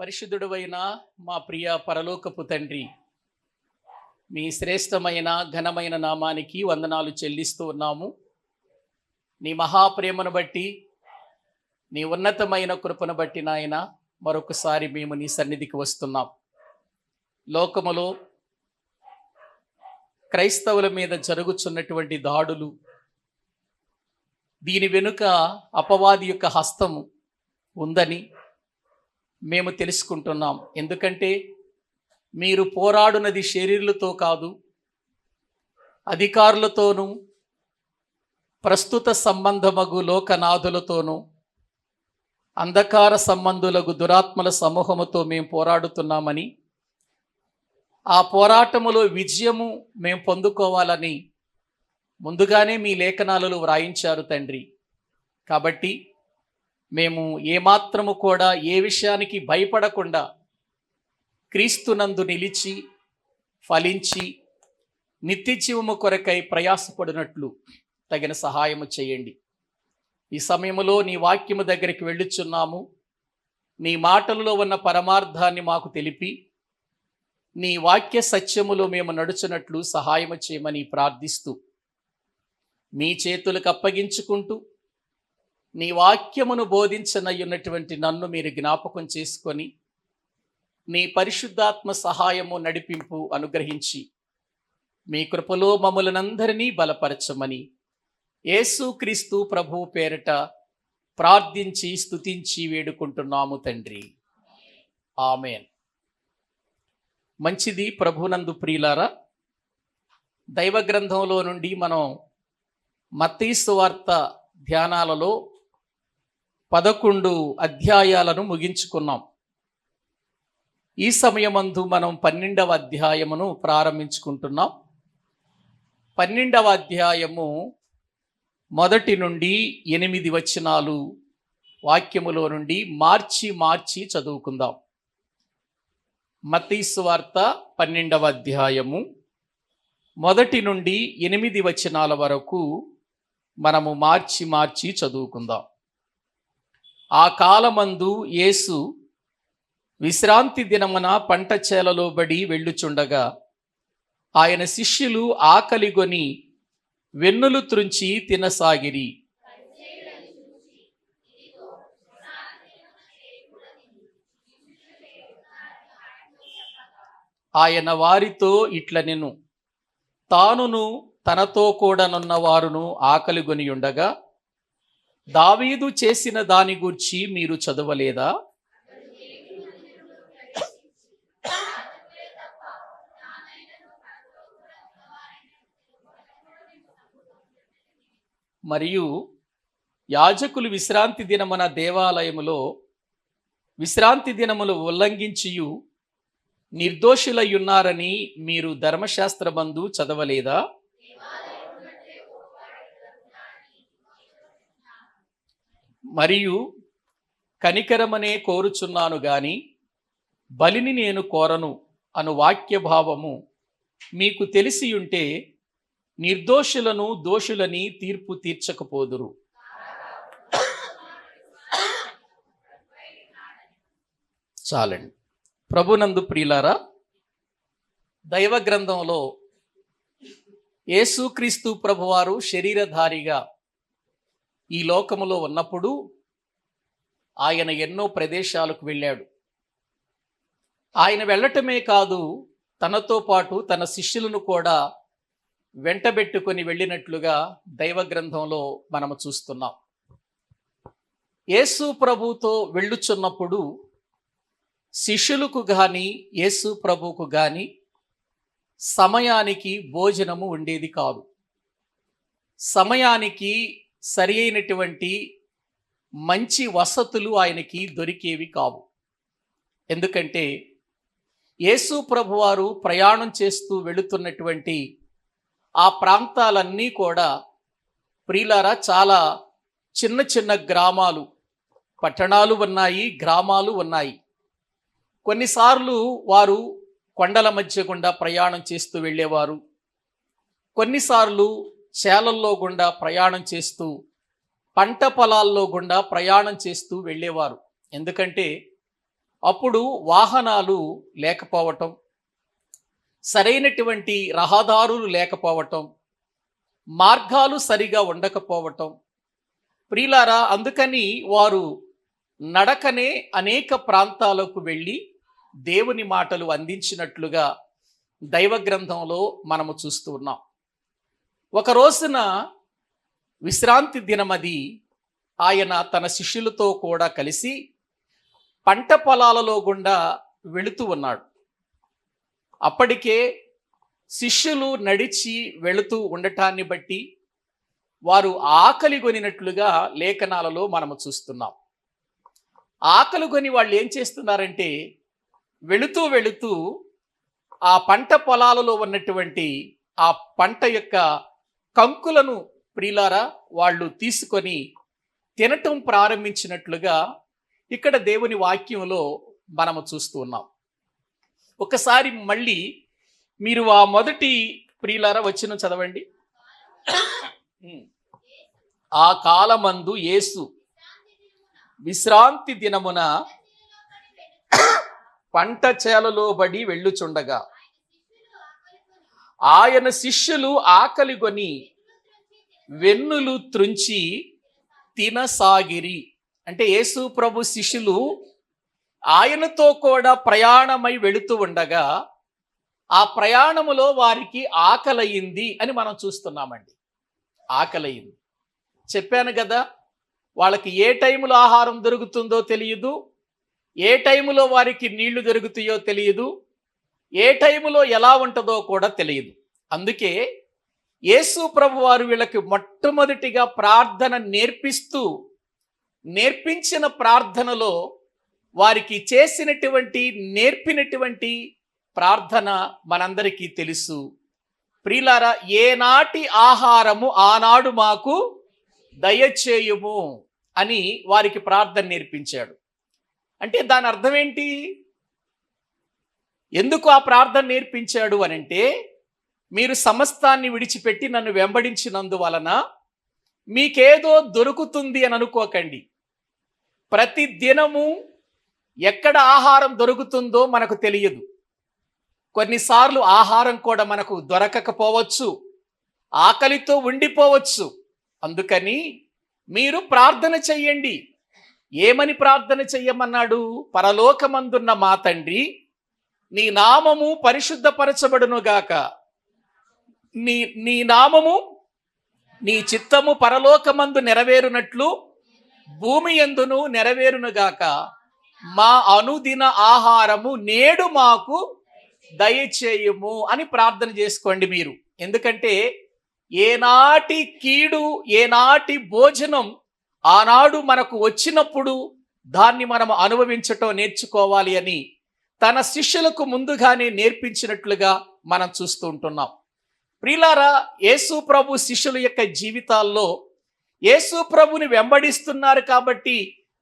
పరిశుద్ధుడవైన మా ప్రియ పరలోకపు తండ్రి, మీ శ్రేష్టమైన ఘనమైన నామానికి వందనాలు చెల్లిస్తూ ఉన్నాము. నీ మహాప్రేమను బట్టి, నీ ఉన్నతమైన కృపను బట్టి నాయన మరొకసారి మేము నీ సన్నిధికి వస్తున్నాం. లోకములో క్రైస్తవుల మీద జరుగుతున్నటువంటి దాడులు, దీని వెనుక అపవాది యొక్క హస్తము ఉందని మేము తెలుసుకుంటున్నాం. ఎందుకంటే మీరు పోరాడునది శరీరులతో కాదు, అధికారులతోనూ ప్రస్తుత సంబంధమగు లోకనాథులతోనూ అంధకార సంబంధులకు దురాత్మల సమూహముతో మేము పోరాడుతున్నామని, ఆ పోరాటములో విజయము మేము పొందుకోవాలని ముందుగానే మీ లేఖనాలలో వ్రాయించారు తండ్రి. కాబట్టి మేము ఏమాత్రము కూడా ఏ విషయానికి భయపడకుండా క్రీస్తునందు నిలిచి ఫలించి నిత్యజీవము కొరకై ప్రయాసపడినట్లు తగిన సహాయము చేయండి. ఈ సమయంలో నీ వాక్యము దగ్గరికి వెళ్ళుచున్నాము. నీ మాటలలో ఉన్న పరమార్థాన్ని మాకు తెలిపి నీ వాక్య సత్యములో మేము నడుచున్నట్లు సహాయము చేయమని ప్రార్థిస్తూ మీ చేతులకు అప్పగించుకుంటూ నీ వాక్యమును బోధించనయ్యున్నటువంటి నన్ను మీరు జ్ఞాపకం చేసుకొని నీ పరిశుద్ధాత్మ సహాయము నడిపింపు అనుగ్రహించి మీ కృపలో మమ్ములనందరినీ బలపరచమని యేసుక్రీస్తు ప్రభువు పేరట ప్రార్థించి స్తుతించి వేడుకుంటున్నాము తండ్రి, ఆమేన్. మంచిది. ప్రభునందు ప్రియులారా, దైవ గ్రంథంలో నుండి మనం మత్తయి సువార్త ధ్యానాలలో 11 అధ్యాయాలను ముగించుకున్నాం. ఈ సమయమందు మనం 12వ అధ్యాయమును ప్రారంభించుకుంటున్నాం. 12వ అధ్యాయము 1 నుండి 8 వచనాలు వాక్యములో నుండి మార్చి చదువుకుందాం. మత్తయి సువార్త 12వ అధ్యాయము 1 నుండి 8 వచనాల వరకు మనము మార్చి చదువుకుందాం. ఆ కాలమందు యేసు విశ్రాంతి దినమున పంట చేలలో బడి వెళ్ళుచుండగా ఆయన శిష్యులు ఆకలిగొని వెన్నులు త్రుంచి తినసాగిరి. ఆయన వారితో ఇట్లనెను, తానును తనతో కూడానున్న వారును ఆకలిగొని ఉండగా దావీదు చేసిన దాని గూర్చి మీరు చదవలేదా? మరియు యాజకులు విశ్రాంతి దినమున దేవాలయములో విశ్రాంతి దినములు ఉల్లంఘించియు నిర్దోషులయ్యున్నారని మీరు ధర్మశాస్త్రమందు చదవలేదా? మరియు కనికరమనే కోరుచున్నాను గాని బలిని నేను కోరను అను వాక్య భావము మీకు తెలిసియుంటే నిర్దోషులను దోషులని తీర్పు తీర్చకపోదురు. చాలండి. ప్రభునందు ప్రియులారా, దైవ గ్రంథంలో యేసుక్రీస్తు ప్రభువారు శరీరధారిగా ఈ లోకములో ఉన్నప్పుడు ఆయన ఎన్నో ప్రదేశాలకు వెళ్ళాడు. ఆయన వెళ్ళటమే కాదు, తనతో పాటు తన శిష్యులను కూడా వెంటబెట్టుకొని వెళ్ళినట్లుగా దైవ గ్రంథంలో మనము చూస్తున్నాం. యేసు ప్రభుతో వెళ్ళుచున్నప్పుడు శిష్యులకు కానీ యేసు ప్రభువుకు కానీ సమయానికి భోజనము ఉండేది కాదు. సమయానికి సరి అయినటువంటి మంచి వసతులు ఆయనకి దొరికేవి కావు. ఎందుకంటే యేసు ప్రభువారు ప్రయాణం చేస్తూ వెళుతున్నటువంటి ఆ ప్రాంతాలన్నీ కూడా ప్రియులారా చాలా చిన్న చిన్న గ్రామాలు, పట్టణాలు ఉన్నాయి, గ్రామాలు ఉన్నాయి. కొన్నిసార్లు వారు కొండల మధ్య గుండా ప్రయాణం చేస్తూ వెళ్ళేవారు. కొన్నిసార్లు చేలల్లో గుండా ప్రయాణం చేస్తూ, పంట పొలాల్లో గుండా ప్రయాణం చేస్తూ వెళ్ళేవారు. ఎందుకంటే అప్పుడు వాహనాలు లేకపోవటం, సరైనటువంటి రహదారులు లేకపోవటం, మార్గాలు సరిగా ఉండకపోవటం. ప్రియులారా, అందుకని వారు నడకనే అనేక ప్రాంతాలకు వెళ్ళి దేవుని మాటలు అందించినట్లుగా దైవ గ్రంథంలో మనము చూస్తూ ఉన్నాం. ఒక రోజున విశ్రాంతి దినమది ఆయన తన శిష్యులతో కూడా కలిసి పంట పొలాలలో గుండా వెళుతూ ఉన్నాడు. అప్పటికే శిష్యులు నడిచి వెళుతూ ఉండటాన్ని బట్టి వారు ఆకలి కొనినట్లుగా లేఖనాలలో మనము చూస్తున్నాం. ఆకలి కొని వాళ్ళు ఏం చేస్తున్నారంటే వెళుతూ వెళుతూ ఆ పంట పొలాలలో ఉన్నటువంటి ఆ పంట యొక్క కంకులను ప్రియులారా వాళ్ళు తీసుకొని తినటం ప్రారంభించినట్లుగా ఇక్కడ దేవుని వాక్యంలో మనము చూస్తూ ఉన్నాం. ఒకసారి మళ్ళీ మీరు ఆ మొదటి ప్రియులారా వచనం చదవండి. ఆ కాలమందు యేసు విశ్రాంతి దినమున పంట చేలలో బడి వెళ్ళుచుండగా ఆయన శిష్యులు ఆకలి కొని వెన్నులు త్రుంచి తినసాగిరి. అంటే యేసు ప్రభు శిష్యులు ఆయనతో కూడా ప్రయాణమై వెళుతూ ఉండగా ఆ ప్రయాణములో వారికి ఆకలయింది అని మనం చూస్తున్నామండి. ఆకలయింది. చెప్పాను కదా, వాళ్ళకి ఏ టైంలో ఆహారం దొరుకుతుందో తెలియదు, ఏ టైంలో వారికి నీళ్లు దొరుకుతాయో తెలియదు, ఏ టైంలో ఎలా ఉంటుందో కూడా తెలియదు. అందుకే యేసు ప్రభు వారు వీళ్ళకి మొట్టమొదటిగా ప్రార్థన నేర్పించిన ప్రార్థనలో వారికి నేర్పినటువంటి ప్రార్థన మనందరికీ తెలుసు. ప్రియులారా, ఏనాటి ఆహారము ఆనాడు మాకు దయచేయుము అని వారికి ప్రార్థన నేర్పించాడు. అంటే దాని అర్థం ఏంటి? ఎందుకు ఆ ప్రార్థన నేర్పించాడు అనంటే, మీరు సమస్తాన్ని విడిచిపెట్టి నన్ను వెంబడించినందువలన మీకేదో దొరుకుతుంది అని అనుకోకండి. ప్రతి దినము ఎక్కడ ఆహారం దొరుకుతుందో మనకు తెలియదు. కొన్నిసార్లు ఆహారం కూడా మనకు దొరకకపోవచ్చు, ఆకలితో ఉండిపోవచ్చు. అందుకని మీరు ప్రార్థన చెయ్యండి. ఏమని ప్రార్థన చెయ్యమన్నాడు? పరలోకమందున్న మా తండ్రి, నీ నామము పరిశుద్ధపరచబడునుగాక, నీ నామము నీ చిత్తము పరలోకమందు నెరవేరునట్లు భూమి యందును నెరవేరునుగాక. మా అనుదిన ఆహారము నేడు మాకు దయచేయుము అని ప్రార్థన చేసుకోండి మీరు. ఎందుకంటే ఏనాటి కీడు, ఏనాటి భోజనం ఆనాడు మనకు వచ్చినప్పుడు దాన్ని మనం అనుభవించటం నేర్చుకోవాలి అని తన శిష్యులకు ముందుగానే నేర్పించినట్లుగా మనం చూస్తూ ఉంటున్నాం. ప్రియులారా, యేసు ప్రభు శిష్యుల యొక్క జీవితాల్లో యేసు ప్రభుని వెంబడిస్తున్నారు కాబట్టి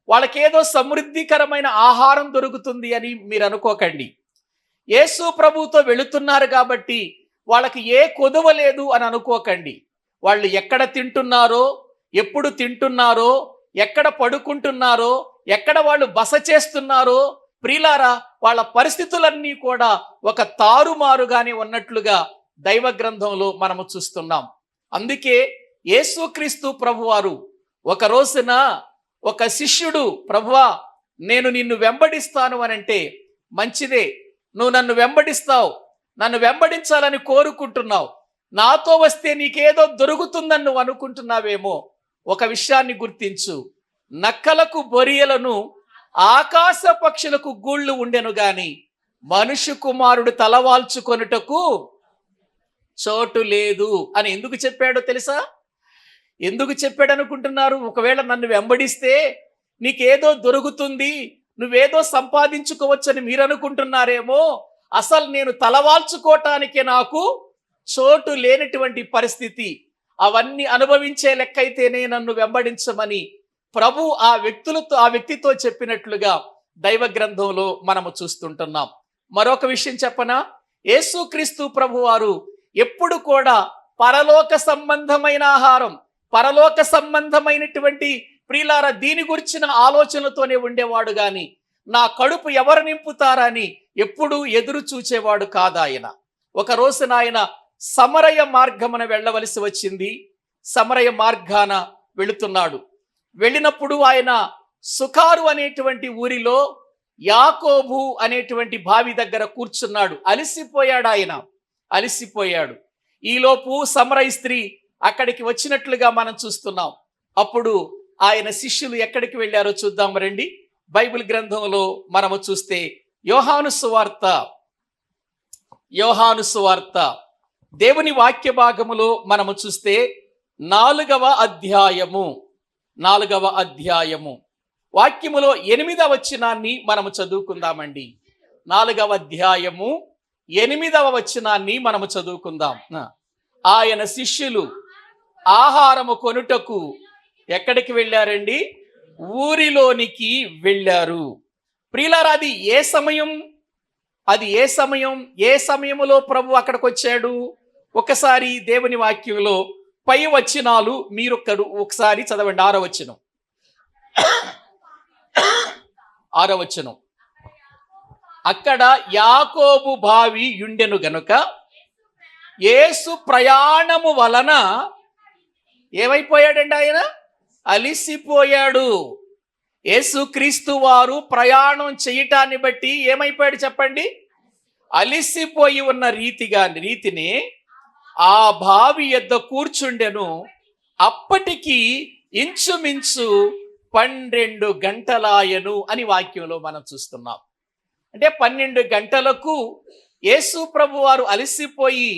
వాళ్ళకేదో సమృద్ధికరమైన ఆహారం దొరుకుతుంది అని మీరు అనుకోకండి. యేసు ప్రభుతో వెళుతున్నారు కాబట్టి వాళ్ళకి ఏ కొదువ లేదు అని అనుకోకండి. వాళ్ళు ఎక్కడ తింటున్నారో, ఎప్పుడు తింటున్నారో, ఎక్కడ పడుకుంటున్నారో, ఎక్కడ వాళ్ళు బస చేస్తున్నారో, ప్రియులారా, వాళ్ళ పరిస్థితులన్నీ కూడా ఒక తారుమారుగానే ఉన్నట్లుగా దైవ గ్రంథంలో మనము చూస్తున్నాం. అందుకే యేసుక్రీస్తు ప్రభువారు ఒక రోజున ఒక శిష్యుడు, ప్రభువా నేను నిన్ను వెంబడిస్తాను అనంటే, మంచిదే, నువ్వు నన్ను వెంబడిస్తావు, నన్ను వెంబడించాలని కోరుకుంటున్నావు, నాతో వస్తే నీకేదో దొరుకుతుందని నువ్వు అనుకుంటున్నావేమో. ఒక విషయాన్ని గుర్తించు, నక్కలకు బొరియలను ఆకాశ పక్షులకు గూళ్ళు ఉండెను గాని మనుష్య కుమారుడు తలవాల్చుకొనుటకు చోటు లేదు అని ఎందుకు చెప్పాడో తెలుసా? ఎందుకు చెప్పాడు అనుకుంటున్నారు? ఒకవేళ నన్ను వెంబడిస్తే నీకేదో దొరుకుతుంది, నువ్వేదో సంపాదించుకోవచ్చని మీరు అనుకుంటున్నారేమో. అసలు నేను తలవాల్చుకోవటానికే నాకు చోటు లేనటువంటి పరిస్థితి. అవన్నీ అనుభవించే లెక్కైతేనే నన్ను వెంబడించమని ప్రభు ఆ వ్యక్తితో చెప్పినట్లుగా దైవ గ్రంథంలో మనము చూస్తుంటున్నాం. మరొక విషయం చెప్పనా? యేసుక్రీస్తు ప్రభు వారు ఎప్పుడు కూడా పరలోక సంబంధమైన ఆహారం, పరలోక సంబంధమైనటువంటి ప్రియులారా దీని గురించిన ఆలోచనలతోనే ఉండేవాడు గాని నా కడుపు ఎవరు నింపుతారని ఎప్పుడూ ఎదురు చూచేవాడు కాదాయన. ఒక రోజున ఆయన సమరయ మార్గమున వెళ్ళవలసి వచ్చింది. సమరయ మార్గాన వెళుతున్నాడు. వెళ్ళినప్పుడు ఆయన సుకారు అనేటువంటి ఊరిలో యాకోబు అనేటువంటి బావి దగ్గర కూర్చున్నాడు. అలసిపోయాడు ఆయన, అలసిపోయాడు. ఈలోపు సమరయ స్త్రీ అక్కడికి వచ్చినట్లుగా మనం చూస్తున్నాం. అప్పుడు ఆయన శిష్యులు ఎక్కడికి వెళ్ళారో చూద్దాం రండి. బైబిల్ గ్రంథంలో మనము చూస్తే యోహాను సువార్త దేవుని వాక్య భాగములో మనము చూస్తే 4వ అధ్యాయము వాక్యములో 8వ వచనాన్ని మనము చదువుకుందామండి. 4వ అధ్యాయము 8వ వచనాన్ని మనము చదువుకుందాం. ఆయన శిష్యులు ఆహారము కొనుటకు ఎక్కడికి వెళ్ళారండి? ఊరిలోనికి వెళ్ళారు. ప్రియులారా, అది ఏ సమయములో ప్రభు అక్కడికి వచ్చాడు? ఒకసారి దేవుని వాక్యంలో పై వచనాలు మీరు ఒకసారి చదవండి. 6వ వచనం. అక్కడ యాకోబు బావి యుండెను గనుక యేసు ప్రయాణము వలన ఏమైపోయాడండి? ఆయన అలిసిపోయాడు. యేసుక్రీస్తు వారు ప్రయాణం చేయటాన్ని బట్టి ఏమైపోయాడు చెప్పండి? అలిసిపోయి ఉన్న రీతిని ఆ బావి యొద్ద కూర్చుండెను. అప్పటికి ఇంచుమించు 12 గంటలాయను అని వాక్యంలో మనం చూస్తున్నాం. అంటే 12 గంటలకు యేసు ప్రభు వారు అలసిపోయి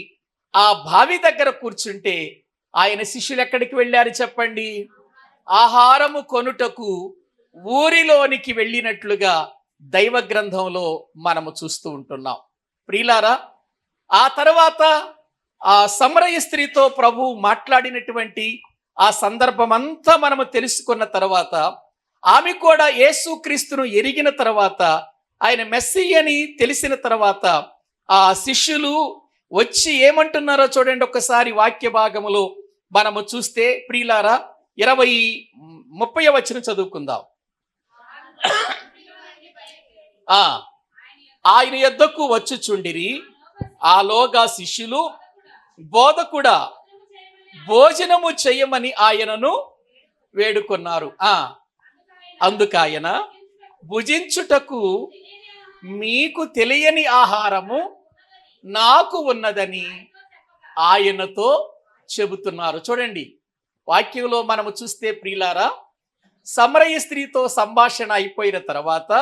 ఆ బావి దగ్గర కూర్చుంటే ఆయన శిష్యులు ఎక్కడికి వెళ్ళారు చెప్పండి? ఆహారము కొనుటకు ఊరిలోనికి వెళ్ళినట్లుగా దైవ గ్రంథంలో మనము చూస్తూ ఉంటున్నాం. ప్రియులారా, ఆ తర్వాత ఆ సమరయ స్త్రీతో ప్రభు మాట్లాడినటువంటి ఆ సందర్భం అంతా మనము తెలుసుకున్న తర్వాత, ఆమె కూడా యేసుక్రీస్తును ఎరిగిన తర్వాత, ఆయన మెస్సీయని తెలిసిన తర్వాత ఆ శిష్యులు వచ్చి ఏమంటున్నారో చూడండి. ఒక్కసారి వాక్య భాగములో మనము చూస్తే ప్రియులారా 30వ వచనం చదువుకుందాం. ఆయన యొద్దకు వచ్చుచుండిరి. ఆలోగా శిష్యులు బోధకుడా భోజనము చేయమని ఆయనను వేడుకొన్నారు. అందుకాయన భుజించుటకు మీకు తెలియని ఆహారము నాకు ఉన్నదని ఆయనతో చెబుతున్నారు. చూడండి, వాక్యంలో మనము చూస్తే ప్రియులారా, సమరయ స్త్రీతో సంభాషణ అయిపోయిన తర్వాత,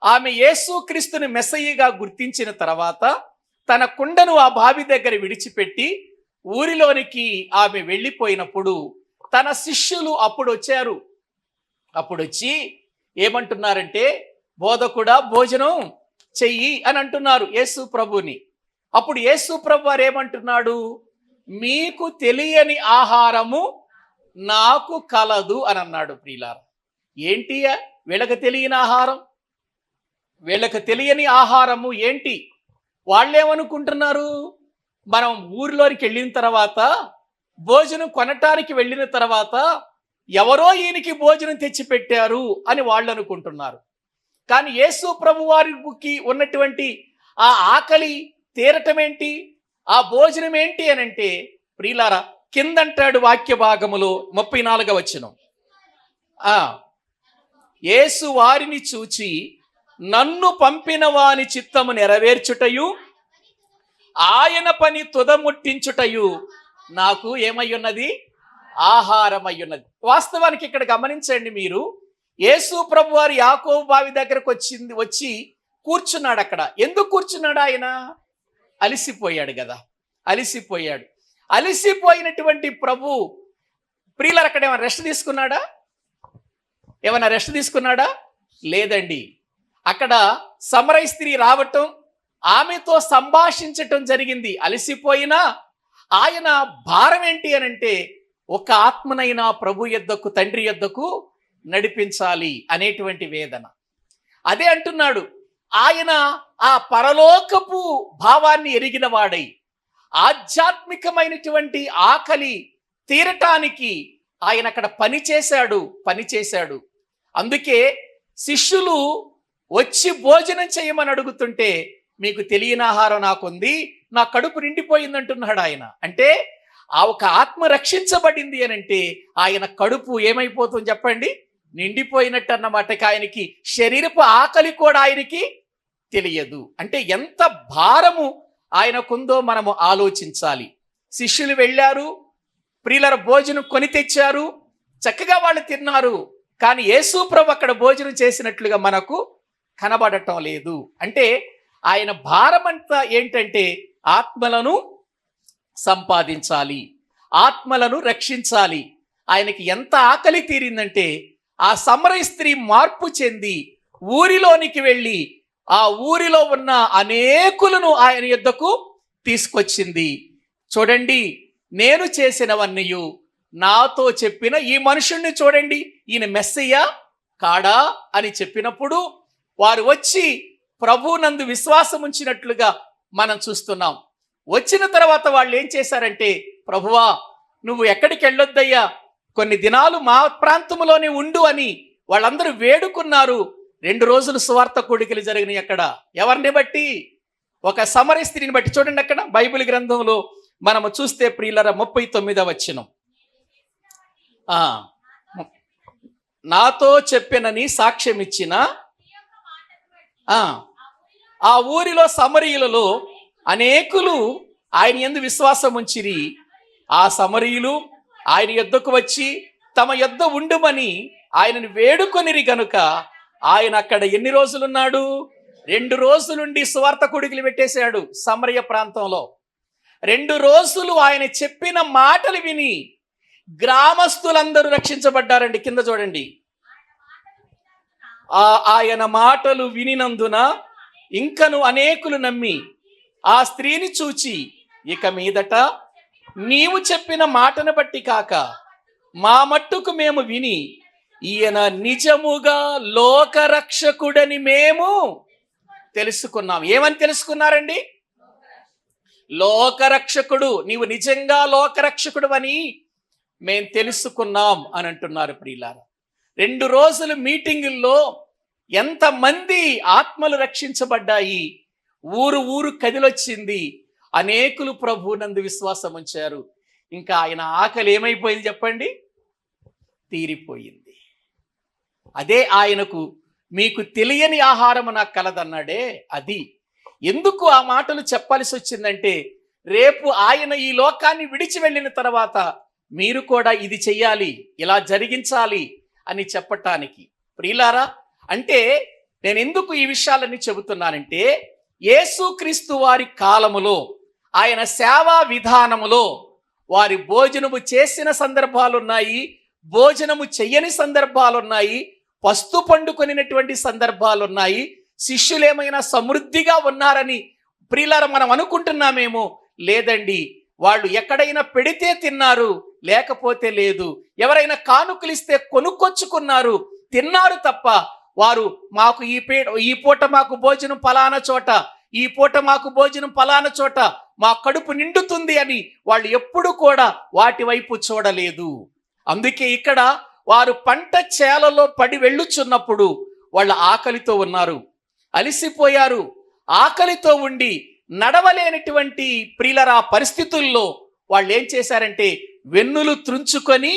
ఆమె యేసుక్రీస్తుని మెస్సయ్యగా గుర్తించిన తర్వాత తన కుండను ఆ బావి దగ్గర విడిచిపెట్టి ఊరిలోనికి ఆమె వెళ్ళిపోయినప్పుడు తన శిష్యులు అప్పుడు వచ్చారు. అప్పుడు వచ్చి ఏమంటున్నారంటే, బోధకుడా భోజనం చెయ్యి అని అంటున్నారు యేసు ప్రభుని. అప్పుడు యేసు ప్రభు వారు ఏమంటున్నాడు? మీకు తెలియని ఆహారము నాకు కలదు అని అన్నాడు. ప్రియులారా, ఏంటి వీళ్ళకి తెలియని ఆహారం? వీళ్ళకి తెలియని ఆహారము ఏంటి? వాళ్ళేమనుకుంటున్నారు? మనం ఊరిలోకి వెళ్ళిన తర్వాత, భోజనం కొనటానికి వెళ్ళిన తర్వాత ఎవరో ఈయనకి భోజనం తెచ్చి పెట్టారు అని వాళ్ళు అనుకుంటున్నారు. కానీ యేసు ప్రభు వారికి ఉన్నటువంటి ఆ ఆకలి తీరటం ఏంటి? ఆ భోజనం ఏంటి అని అంటే ప్రియులారా, కిందంటాడు వాక్య భాగములో 34వ వచనం. యేసు వారిని చూచి నన్ను పంపిన వాని చిత్తము నెరవేర్చుటయు ఆయన పని తుదముట్టించుటయు నాకు ఏమయ్యున్నది? ఆహారమయ్యున్నది. వాస్తవానికి ఇక్కడ గమనించండి మీరు, యేసు ప్రభు వారు యాకోబు బావి దగ్గరకు వచ్చి కూర్చున్నాడు. అక్కడ ఎందుకు కూర్చున్నాడు? ఆయన అలిసిపోయాడు కదా, అలిసిపోయాడు. అలిసిపోయినటువంటి ప్రభు ప్రియులారా, అక్కడ ఏమైనా రెస్ట్ తీసుకున్నాడా? లేదండి. అక్కడ సమరయ స్త్రీ రావటం, ఆమెతో సంభాషించటం జరిగింది. అలసిపోయినా ఆయన భారం ఏంటి అనంటే, ఒక ఆత్మనైనా ప్రభు యొద్దకు, తండ్రి యొద్దకు నడిపించాలి అనేటువంటి వేదన. అదే అంటున్నాడు. ఆయన ఆ పరలోకపు భావాన్ని ఎరిగిన వాడై ఆధ్యాత్మికమైనటువంటి ఆకలి తీరటానికి ఆయన అక్కడ పనిచేశాడు. అందుకే శిష్యులు వచ్చి భోజనం చేయమని అడుగుతుంటే మీకు తెలియని ఆహారం నాకుంది, నా కడుపు నిండిపోయింది అంటున్నాడు ఆయన. అంటే ఆ ఒక ఆత్మ రక్షించబడింది అని అంటే ఆయన కడుపు ఏమైపోతుంది చెప్పండి? నిండిపోయినట్టు అన్నమాట. ఆయనకి శరీరపు ఆకలి కూడా ఆయనకి తెలియదు. అంటే ఎంత భారము ఆయనకుందో మనము ఆలోచించాలి. శిష్యులు వెళ్ళారు, ప్రియుల భోజనం కొని తెచ్చారు, చక్కగా వాళ్ళు తిన్నారు. కానీ యేసు ప్రభు అక్కడ భోజనం చేసినట్లుగా మనకు కనబడటం లేదు. అంటే ఆయన భారమంతా ఏంటంటే ఆత్మలను సంపాదించాలి, ఆత్మలను రక్షించాలి. ఆయనకి ఎంత ఆకలి తీరిందంటే ఆ సమరయ స్త్రీ మార్పు చెంది ఊరిలోనికి వెళ్ళి ఆ ఊరిలో ఉన్న అనేకులను ఆయన యొద్దకు తీసుకొచ్చింది. చూడండి, నేను చేసినవన్నీ నాతో చెప్పిన ఈ మనుషుణ్ణి చూడండి, ఈయన మెస్సయ్యా కాడా అని చెప్పినప్పుడు వారు వచ్చి ప్రభువునందు విశ్వాసం ఉంచినట్లుగా మనం చూస్తున్నాం. వచ్చిన తర్వాత వాళ్ళు ఏం చేశారంటే, ప్రభువా నువ్వు ఎక్కడికి వెళ్ళొద్దయ్యా, కొన్ని దినాలు మా ప్రాంతంలోనే ఉండు అని వాళ్ళందరూ వేడుకున్నారు. 2 రోజులు సువార్త కూడికలు జరిగినాయి అక్కడ. ఎవరిని బట్టి? ఒక సమరయ స్త్రీని బట్టి. చూడండి అక్కడ బైబిల్ గ్రంథంలో మనము చూస్తే ప్రియులరా 39వ వచనం. నాతో చెప్పినని సాక్ష్యం ఇచ్చిన ఆ ఊరిలో సమరయులలో అనేకులు ఆయన యందు విశ్వాసం ఉంచిరి. ఆ సమరయులు ఆయన యొద్దకు వచ్చి తమ యొద్ద ఉండుమని ఆయనను వేడుకొనిరి గనుక ఆయన అక్కడ ఎన్ని రోజులున్నాడు? 2 రోజులుండి సువార్త కూడికలు పెట్టేశాడు సమరయ ప్రాంతంలో. 2 రోజులు ఆయన చెప్పిన మాటలు విని గ్రామస్తులందరూ రక్షించబడ్డారండి. కింద చూడండి, ఆయన మాటలు వినినందున ఇంకను అనేకులు నమ్మి ఆ స్త్రీని చూచి, ఇక మీదట నీవు చెప్పిన మాటను బట్టి కాక మా మట్టుకు మేము విని ఈయన నిజముగా లోకరక్షకుడని మేము తెలుసుకున్నాం. ఏమని తెలుసుకున్నారండి? లోకరక్షకుడు, నీవు నిజంగా లోకరక్షకుడు అని మేము తెలుసుకున్నాం అని అంటున్నారు ప్రియులారా. 2 రోజుల మీటింగుల్లో ఎంతమంది ఆత్మలు రక్షించబడ్డాయి. ఊరు ఊరు కదిలొచ్చింది. అనేకులు ప్రభువునందు విశ్వాసం ఉంచారు. ఇంకా ఆయన ఆకలి ఏమైపోయింది చెప్పండి? తీరిపోయింది. అదే ఆయనకు మీకు తెలియని ఆహారము నాకు కలదన్నాడే అది. ఎందుకు ఆ మాటలు చెప్పాల్సి వచ్చిందంటే, రేపు ఆయన ఈ లోకాన్ని విడిచి వెళ్ళిన తర్వాత మీరు కూడా ఇది చెయ్యాలి, ఇలా జరిగించాలి అని చెప్పటానికి. ప్రియులారా, అంటే నేను ఎందుకు ఈ విషయాలన్నీ చెబుతున్నానంటే, యేసుక్రీస్తు వారి కాలములో ఆయన సేవా విధానములో వారి భోజనము చేసిన సందర్భాలున్నాయి, భోజనము చెయ్యని సందర్భాలున్నాయి, పస్తు పండుకొనినటువంటి సందర్భాలున్నాయి. శిష్యులేమైనా సమృద్ధిగా ఉన్నారని ప్రియులారా మనం అనుకుంటున్నామేమో. లేదండి, వాళ్ళు ఎక్కడైనా పెడితే తిన్నారు, లేకపోతే లేదు. ఎవరైనా కానుకలిస్తే కొనుక్కొచ్చుకున్నారు, తిన్నారు తప్ప వారు మాకు ఈ పూట మాకు భోజనం ఫలానా చోట, ఈ పూట మాకు భోజనం ఫలానా చోట, మా కడుపు నిండుతుంది అని వాళ్ళు ఎప్పుడు కూడా వాటి వైపు చూడలేదు. అందుకే ఇక్కడ వారు పంట చేలలో పడి వెళ్ళుచున్నప్పుడు వాళ్ళ ఆకలితో ఉన్నారు, అలిసిపోయారు. ఆకలితో ఉండి నడవలేనటువంటి ప్రియులరా పరిస్థితుల్లో వాళ్ళు ఏం చేశారంటే వెన్నులు త్రుంచుకొని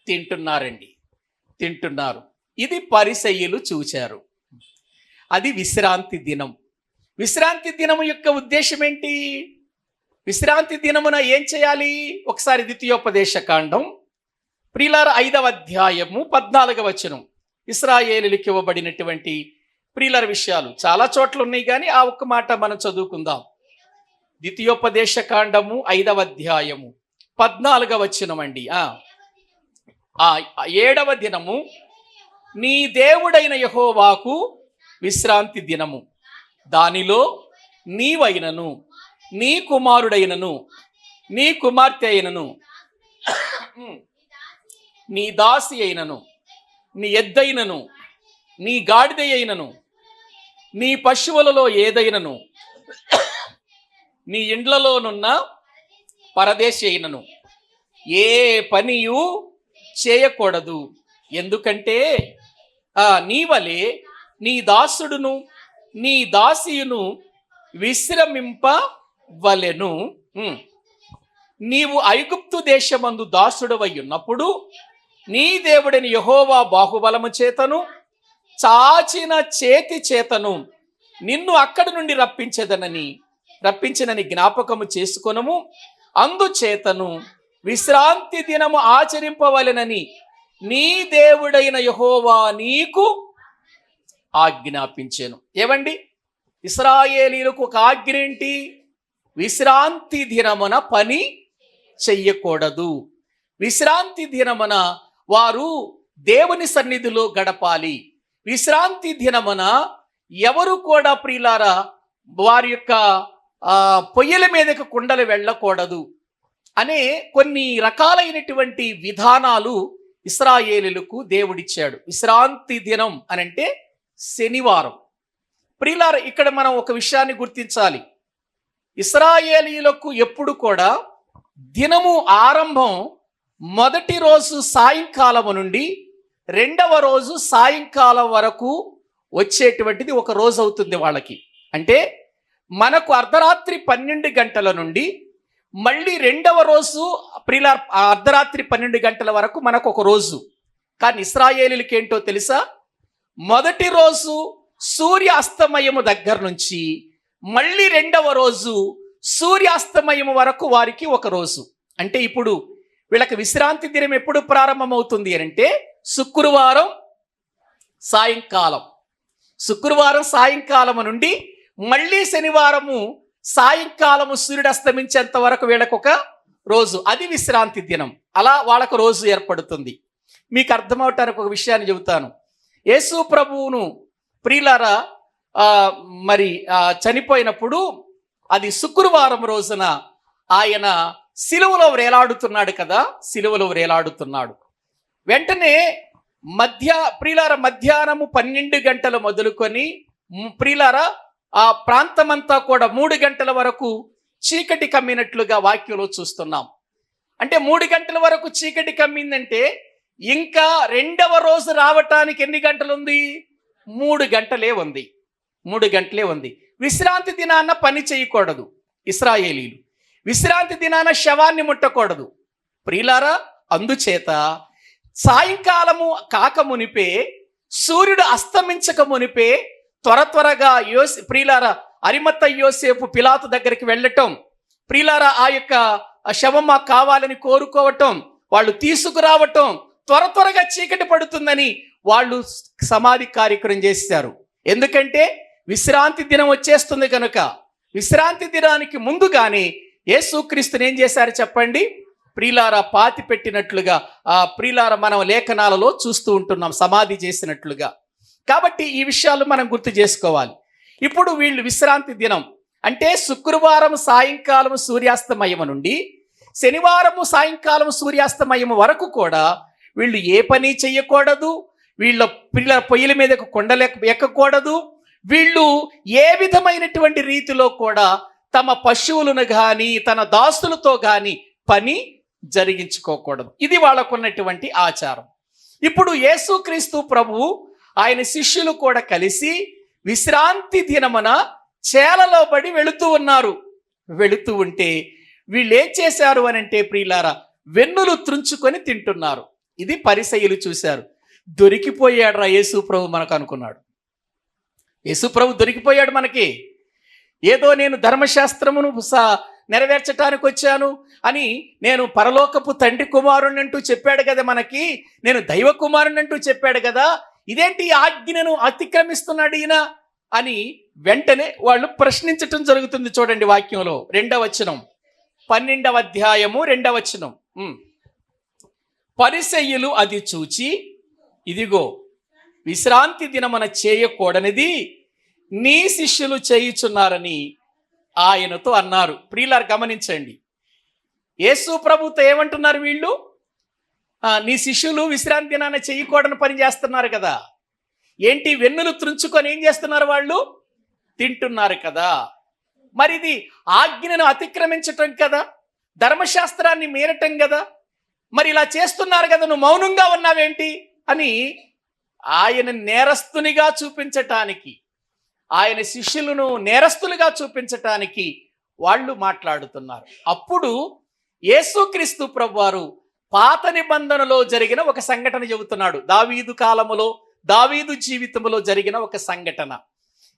తింటున్నారు. ఇది పరిసయ్యులు చూచారు. అది విశ్రాంతి దినం. విశ్రాంతి దినము యొక్క ఉద్దేశం ఏంటి? విశ్రాంతి దినమున ఏం చేయాలి? ఒకసారి ద్వితీయోపదేశ కాండం ప్రియులారా 5వ అధ్యాయము 14వ వచనం. ఇశ్రాయేలులకు ఇవ్వబడినటువంటి ప్రియులార విషయాలు చాలా చోట్ల ఉన్నాయి, కానీ ఆ ఒక్క మాట మనం చదువుకుందాం. ద్వితీయోపదేశ కాండము 5వ అధ్యాయము 14వ వచనం అండి. 7వ దినము నీ దేవుడైన యెహోవాకు విశ్రాంతి దినము. దానిలో నీవైనను, నీ కుమారుడైనను, నీ కుమార్తె అయినను, నీ దాసి అయినను, నీ ఎద్దైనను, నీ గాడిద అయినను, నీ పశువులలో ఏదైనను, నీ ఇండ్లలోనున్న పరదేశి అయినను ఏ పనియు చేయకూడదు. ఎందుకంటే నీ వలె నీ దాసుడును నీ దాసియును విశ్రమింపవలెను. నీవు ఐగుప్తు దేశమందు దాసుడవై ఉన్నప్పుడు నీ దేవుడని యెహోవా బాహుబలము చేతను చాచిన చేతి చేతను నిన్ను అక్కడి నుండి రప్పించినని జ్ఞాపకము చేసుకొనుము. అందుచేతను విశ్రాంతి దినము ఆచరింపవలెనని నీ దేవుడైన యెహోవా నీకు ఆజ్ఞాపించెను. ఏవండి, ఇశ్రాయేలీయులకు ఒక ఆజ్ఞ ఏంటి? విశ్రాంతి దినమున పని చెయ్యకూడదు. విశ్రాంతి దినమున వారు దేవుని సన్నిధిలో గడపాలి. విశ్రాంతి దినమున ఎవరు కూడా ప్రియులారా వారి యొక్క పొయ్యిల మీదకి కుండలు వెళ్ళకూడదు అనే కొన్ని రకాలైనటువంటి విధానాలు ఇశ్రాయేలీయులకు దేవుడిచ్చాడు. విశ్రాంతి దినం అనంటే శనివారం. ప్రియులారా, ఇక్కడ మనం ఒక విషయాన్ని గుర్తించాలి. ఇశ్రాయేలీయులకు ఎప్పుడు కూడా దినము ఆరంభం మొదటి రోజు సాయంకాలం నుండి రెండవ రోజు సాయంకాలం వరకు వచ్చేటువంటిది ఒక రోజు అవుతుంది వాళ్ళకి. అంటే మనకు అర్ధరాత్రి 12 గంటల నుండి మళ్ళీ రెండవ రోజు అర్ధరాత్రి 12 గంటల వరకు మనకు ఒక రోజు. కానీ ఇశ్రాయేలీయులకి ఏంటో తెలుసా? మొదటి రోజు సూర్యాస్తమయము దగ్గర నుంచి మళ్ళీ రెండవ రోజు సూర్యాస్తమయము వరకు వారికి ఒక రోజు. అంటే ఇప్పుడు వీళ్ళకి విశ్రాంతి దినం ఎప్పుడు ప్రారంభమవుతుంది అంటే శుక్రవారం సాయంకాలం నుండి మళ్ళీ శనివారము సాయంకాలము సూర్యుడు అస్తమించేంత వరకు వీళ్ళకు ఒక రోజు. అది విశ్రాంతి దినం. అలా వాళ్ళకు రోజు ఏర్పడుతుంది. మీకు అర్థమవటానికి ఒక విషయాన్ని చెబుతాను. యేసు ప్రభువును ప్రియులారా చనిపోయినప్పుడు అది శుక్రవారం రోజున ఆయన సిలువలో వేలాడుతున్నాడు కదా. సిలువలో వేలాడుతున్నాడు. వెంటనే మధ్యాహ్నము 12 గంటలు మొదలుకొని ప్రియులారా ఆ ప్రాంతమంతా కూడా 3 గంటల వరకు చీకటి కమ్మినట్లుగా వాక్యంలో చూస్తున్నాం. అంటే 3 గంటల వరకు చీకటి కమ్మిందంటే ఇంకా రెండవ రోజు రావటానికి ఎన్ని గంటలు ఉంది? 3 గంటలే ఉంది. 3 గంటలే ఉంది. విశ్రాంతి దినాన పని చేయకూడదు ఇశ్రాయేలీలు. విశ్రాంతి దినాన శవాన్ని ముట్టకూడదు ప్రియులారా. అందుచేత సాయంకాలము కాకమునిపే, సూర్యుడు అస్తమించక మునిపే త్వరగా ప్రియులారా అరిమత్త యోసేపు పిలాతు దగ్గరికి వెళ్ళటం, ప్రియులారా ఆ యొక్క శవం మాకు కావాలని కోరుకోవటం, వాళ్ళు తీసుకురావటం, త్వరగా చీకటి పడుతుందని వాళ్ళు సమాధి కార్యక్రమం చేశారు. ఎందుకంటే విశ్రాంతి దినం వచ్చేస్తుంది కనుక. విశ్రాంతి దినానికి ముందుగానే యేసుక్రీస్తుని ఏం చేశారు చెప్పండి? ప్రియులారా పాతి పెట్టినట్లుగా ప్రియులారా మనం లేఖనాలలో చూస్తూ ఉంటున్నాం, సమాధి చేసినట్లుగా. కాబట్టి ఈ విషయాలు మనం గుర్తు చేసుకోవాలి. ఇప్పుడు వీళ్ళు విశ్రాంతి దినం అంటే శుక్రవారం సాయంకాలం సూర్యాస్తమయం నుండి శనివారము సాయంకాలం సూర్యాస్తమయం వరకు కూడా వీళ్ళు ఏ పని చెయ్యకూడదు. పిల్లల పొయ్యిల మీద ఎక్కకూడదు. వీళ్ళు ఏ విధమైనటువంటి రీతిలో కూడా తమ పశువులను కానీ తన దాసులతో కానీ పని జరిగించుకోకూడదు. ఇది వాళ్ళకున్నటువంటి ఆచారం. ఇప్పుడు యేసుక్రీస్తు ప్రభువు ఆయన శిష్యులు కూడా కలిసి విశ్రాంతి దినమున చేలలో పడి వెళుతూ ఉన్నారు. వెళుతూ ఉంటే వీళ్ళు ఏం చేశారు అని అంటే ప్రియులారా వెన్నులు త్రుంచుకొని తింటున్నారు. ఇది పరిసయ్యులు చూశారు. దొరికిపోయాడు యేసు ప్రభు మనకు అనుకున్నాడు. యేసు ప్రభు దొరికిపోయాడు మనకి. ఏదో నేను ధర్మశాస్త్రమును నెరవేర్చడానికి వచ్చాను అని, నేను పరలోకపు తండ్రి కుమారుని అంటూ చెప్పాడు కదా మనకి, నేను దైవ కుమారుని అంటూ చెప్పాడు కదా, ఇదేంటి ఆజ్ఞను అతిక్రమిస్తున్నాడు ఈయన అని వెంటనే వాళ్ళు ప్రశ్నించటం జరుగుతుంది. చూడండి వాక్యంలో 2వ వచనం, 12వ అధ్యాయము 2వ వచనం. పరిసయ్యులు అది చూచి, ఇదిగో విశ్రాంతి దినమున చేయకూడనిది నీ శిష్యులు చేయుచున్నారని ఆయనతో అన్నారు. ప్రియులారు గమనించండి, యేసు ప్రభుతో ఏమంటున్నారు వీళ్ళు? నీ శిష్యులు విశ్రాంతి దినాన చేయకూడని పని చేస్తున్నారు కదా. ఏంటి? వెన్నులు త్రుంచుకొని ఏం చేస్తున్నారు వాళ్ళు? తింటున్నారు కదా. మరి ఇది ఆజ్ఞను అతిక్రమించటం కదా, ధర్మశాస్త్రాన్ని మీరటం కదా. మరి ఇలా చేస్తున్నారు కదా, నువ్వు మౌనంగా ఉన్నావేంటి అని ఆయన నేరస్తునిగా చూపించటానికి, ఆయన శిష్యులను నేరస్తులుగా చూపించటానికి వాళ్ళు మాట్లాడుతున్నారు. అప్పుడు యేసుక్రీస్తు ప్రభువారు పాత నిబంధనలో జరిగిన ఒక సంఘటన చెబుతున్నాడు. దావీదు కాలములో, దావీదు జీవితంలో జరిగిన ఒక సంఘటన.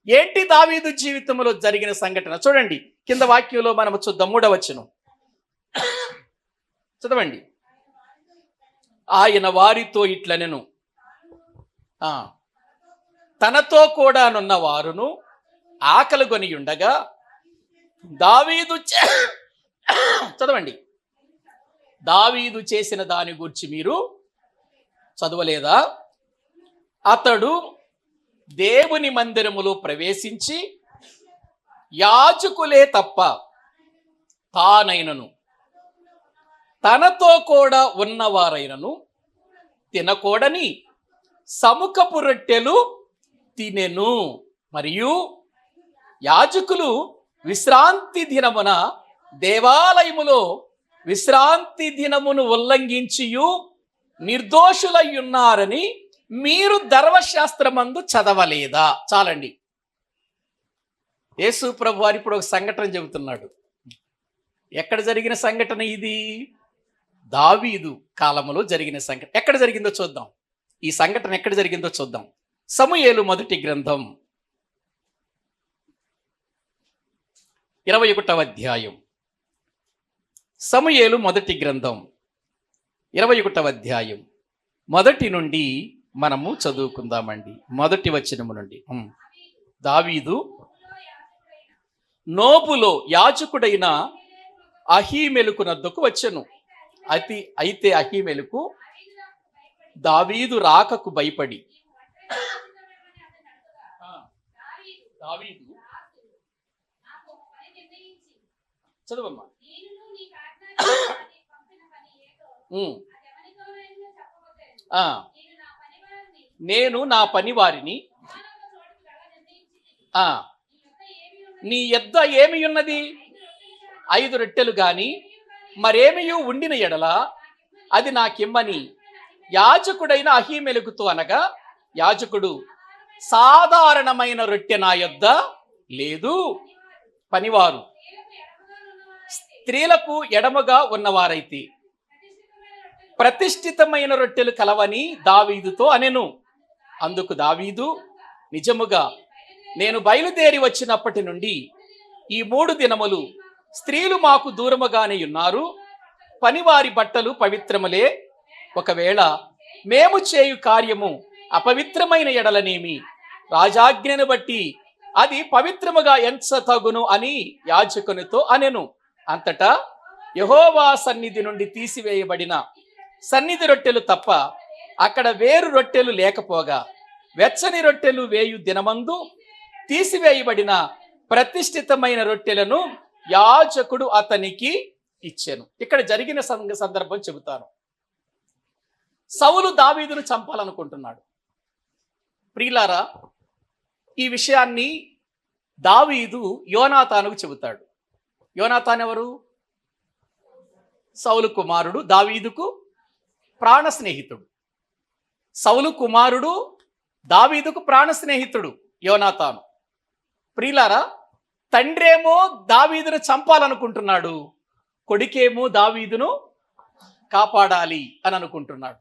ఏంటి దావీదు జీవితంలో జరిగిన సంఘటన? చూడండి, కింద వాక్యంలో మనము చూద్దాం. 3వ వచనం చదవండి. ఆయన వారితో ఇట్లనెను, తనతో కూడా నున్న వారును ఆకలిగొని ఉండగా దావీదు చదవండి, దావీదు చేసిన దాని గురించి మీరు చదవలేదా? అతడు దేవుని మందిరములో ప్రవేశించి యాజకులే తప్ప తానైనను తనతో కూడా ఉన్నవారైనను తినకూడని సముఖపు రొట్టెలు తినెను. మరియు యాజకులు విశ్రాంతి దినమున దేవాలయములో విశ్రాంతి దినమును ఉల్లంఘించియు నిర్దోషులై ఉన్నారని మీరు ధర్మశాస్త్రమందు చదవలేదా? చాలండి. యేసు ప్రభు వారు ఇప్పుడు ఒక సంఘటన చెబుతున్నాడు. ఎక్కడ జరిగిన సంఘటన ఇది? దావీదు కాలములో జరిగిన సంఘటన. ఎక్కడ జరిగిందో చూద్దాం. ఈ సంఘటన ఎక్కడ జరిగిందో చూద్దాం. సమూయేలు మొదటి గ్రంథం 21వ అధ్యాయం. సమూయేలు మొదటి గ్రంథం 21వ అధ్యాయం మొదటి నుండి మనము చదువుకుందామండి. మొదటి వచనము నుండి. దావీదు నోబులో యాజకుడైన అహీమెలుకు నద్దకు వచ్చెను. అయితే అహీమెలుకు దావీదు రాకకు భయపడి దావీదు చదవమ్మా. నేను నా పని వారిని నీ యొద్ద ఏమి ఉన్నది? 5 రొట్టెలు గాని మరేమియూ ఉండిన ఎడల అది నాకిమ్మని యాజకుడైన అహీమెలకుతో అనగా, యాజకుడు సాధారణమైన రొట్టె నా యొద్ద లేదు, పనివారు స్త్రీలకు ఎడమగా ఉన్నవారైతే ప్రతిష్ఠితమైన రొట్టెలు కలవని దావీదుతో అనెను. అందుకు దావీదు, నిజముగా నేను బయలుదేరి వచ్చినప్పటి నుండి ఈ 3 దినములు స్త్రీలు మాకు దూరముగానే ఉన్నారు. పనివారి బట్టలు పవిత్రములే. ఒకవేళ మేము చేయు కార్యము అపవిత్రమైన ఎడలనేమి రాజాజ్ఞను బట్టి అది పవిత్రముగా ఎంచతగును అని యాజకునితో అనెను. అంతటా యెహోవా సన్నిధి నుండి తీసివేయబడిన సన్నిధి రొట్టెలు తప్ప అక్కడ వేరు రొట్టెలు లేకపోగా వెచ్చని రొట్టెలు వేయు దినమందు తీసివేయబడిన ప్రతిష్ఠితమైన రొట్టెలను యాజకుడు అతనికి ఇచ్చెను. ఇక్కడ జరిగిన సందర్భం చెబుతాను. సౌలు దావీదును చంపాలనుకుంటున్నాడు. ప్రియులారా, ఈ విషయాన్ని దావీదు యోనాతానుకు చెబుతాడు. యోనాతాన్ ఎవరు? సౌలు కుమారుడు, దావీదుకు ప్రాణ స్నేహితుడు. సౌలు కుమారుడు, దావీదుకు ప్రాణ స్నేహితుడు యోనాతాను. ప్రియులారా, తండ్రేమో దావీదును చంపాలనుకుంటున్నాడు, కొడుకేమో దావీదును కాపాడాలి అని అనుకుంటున్నాడు.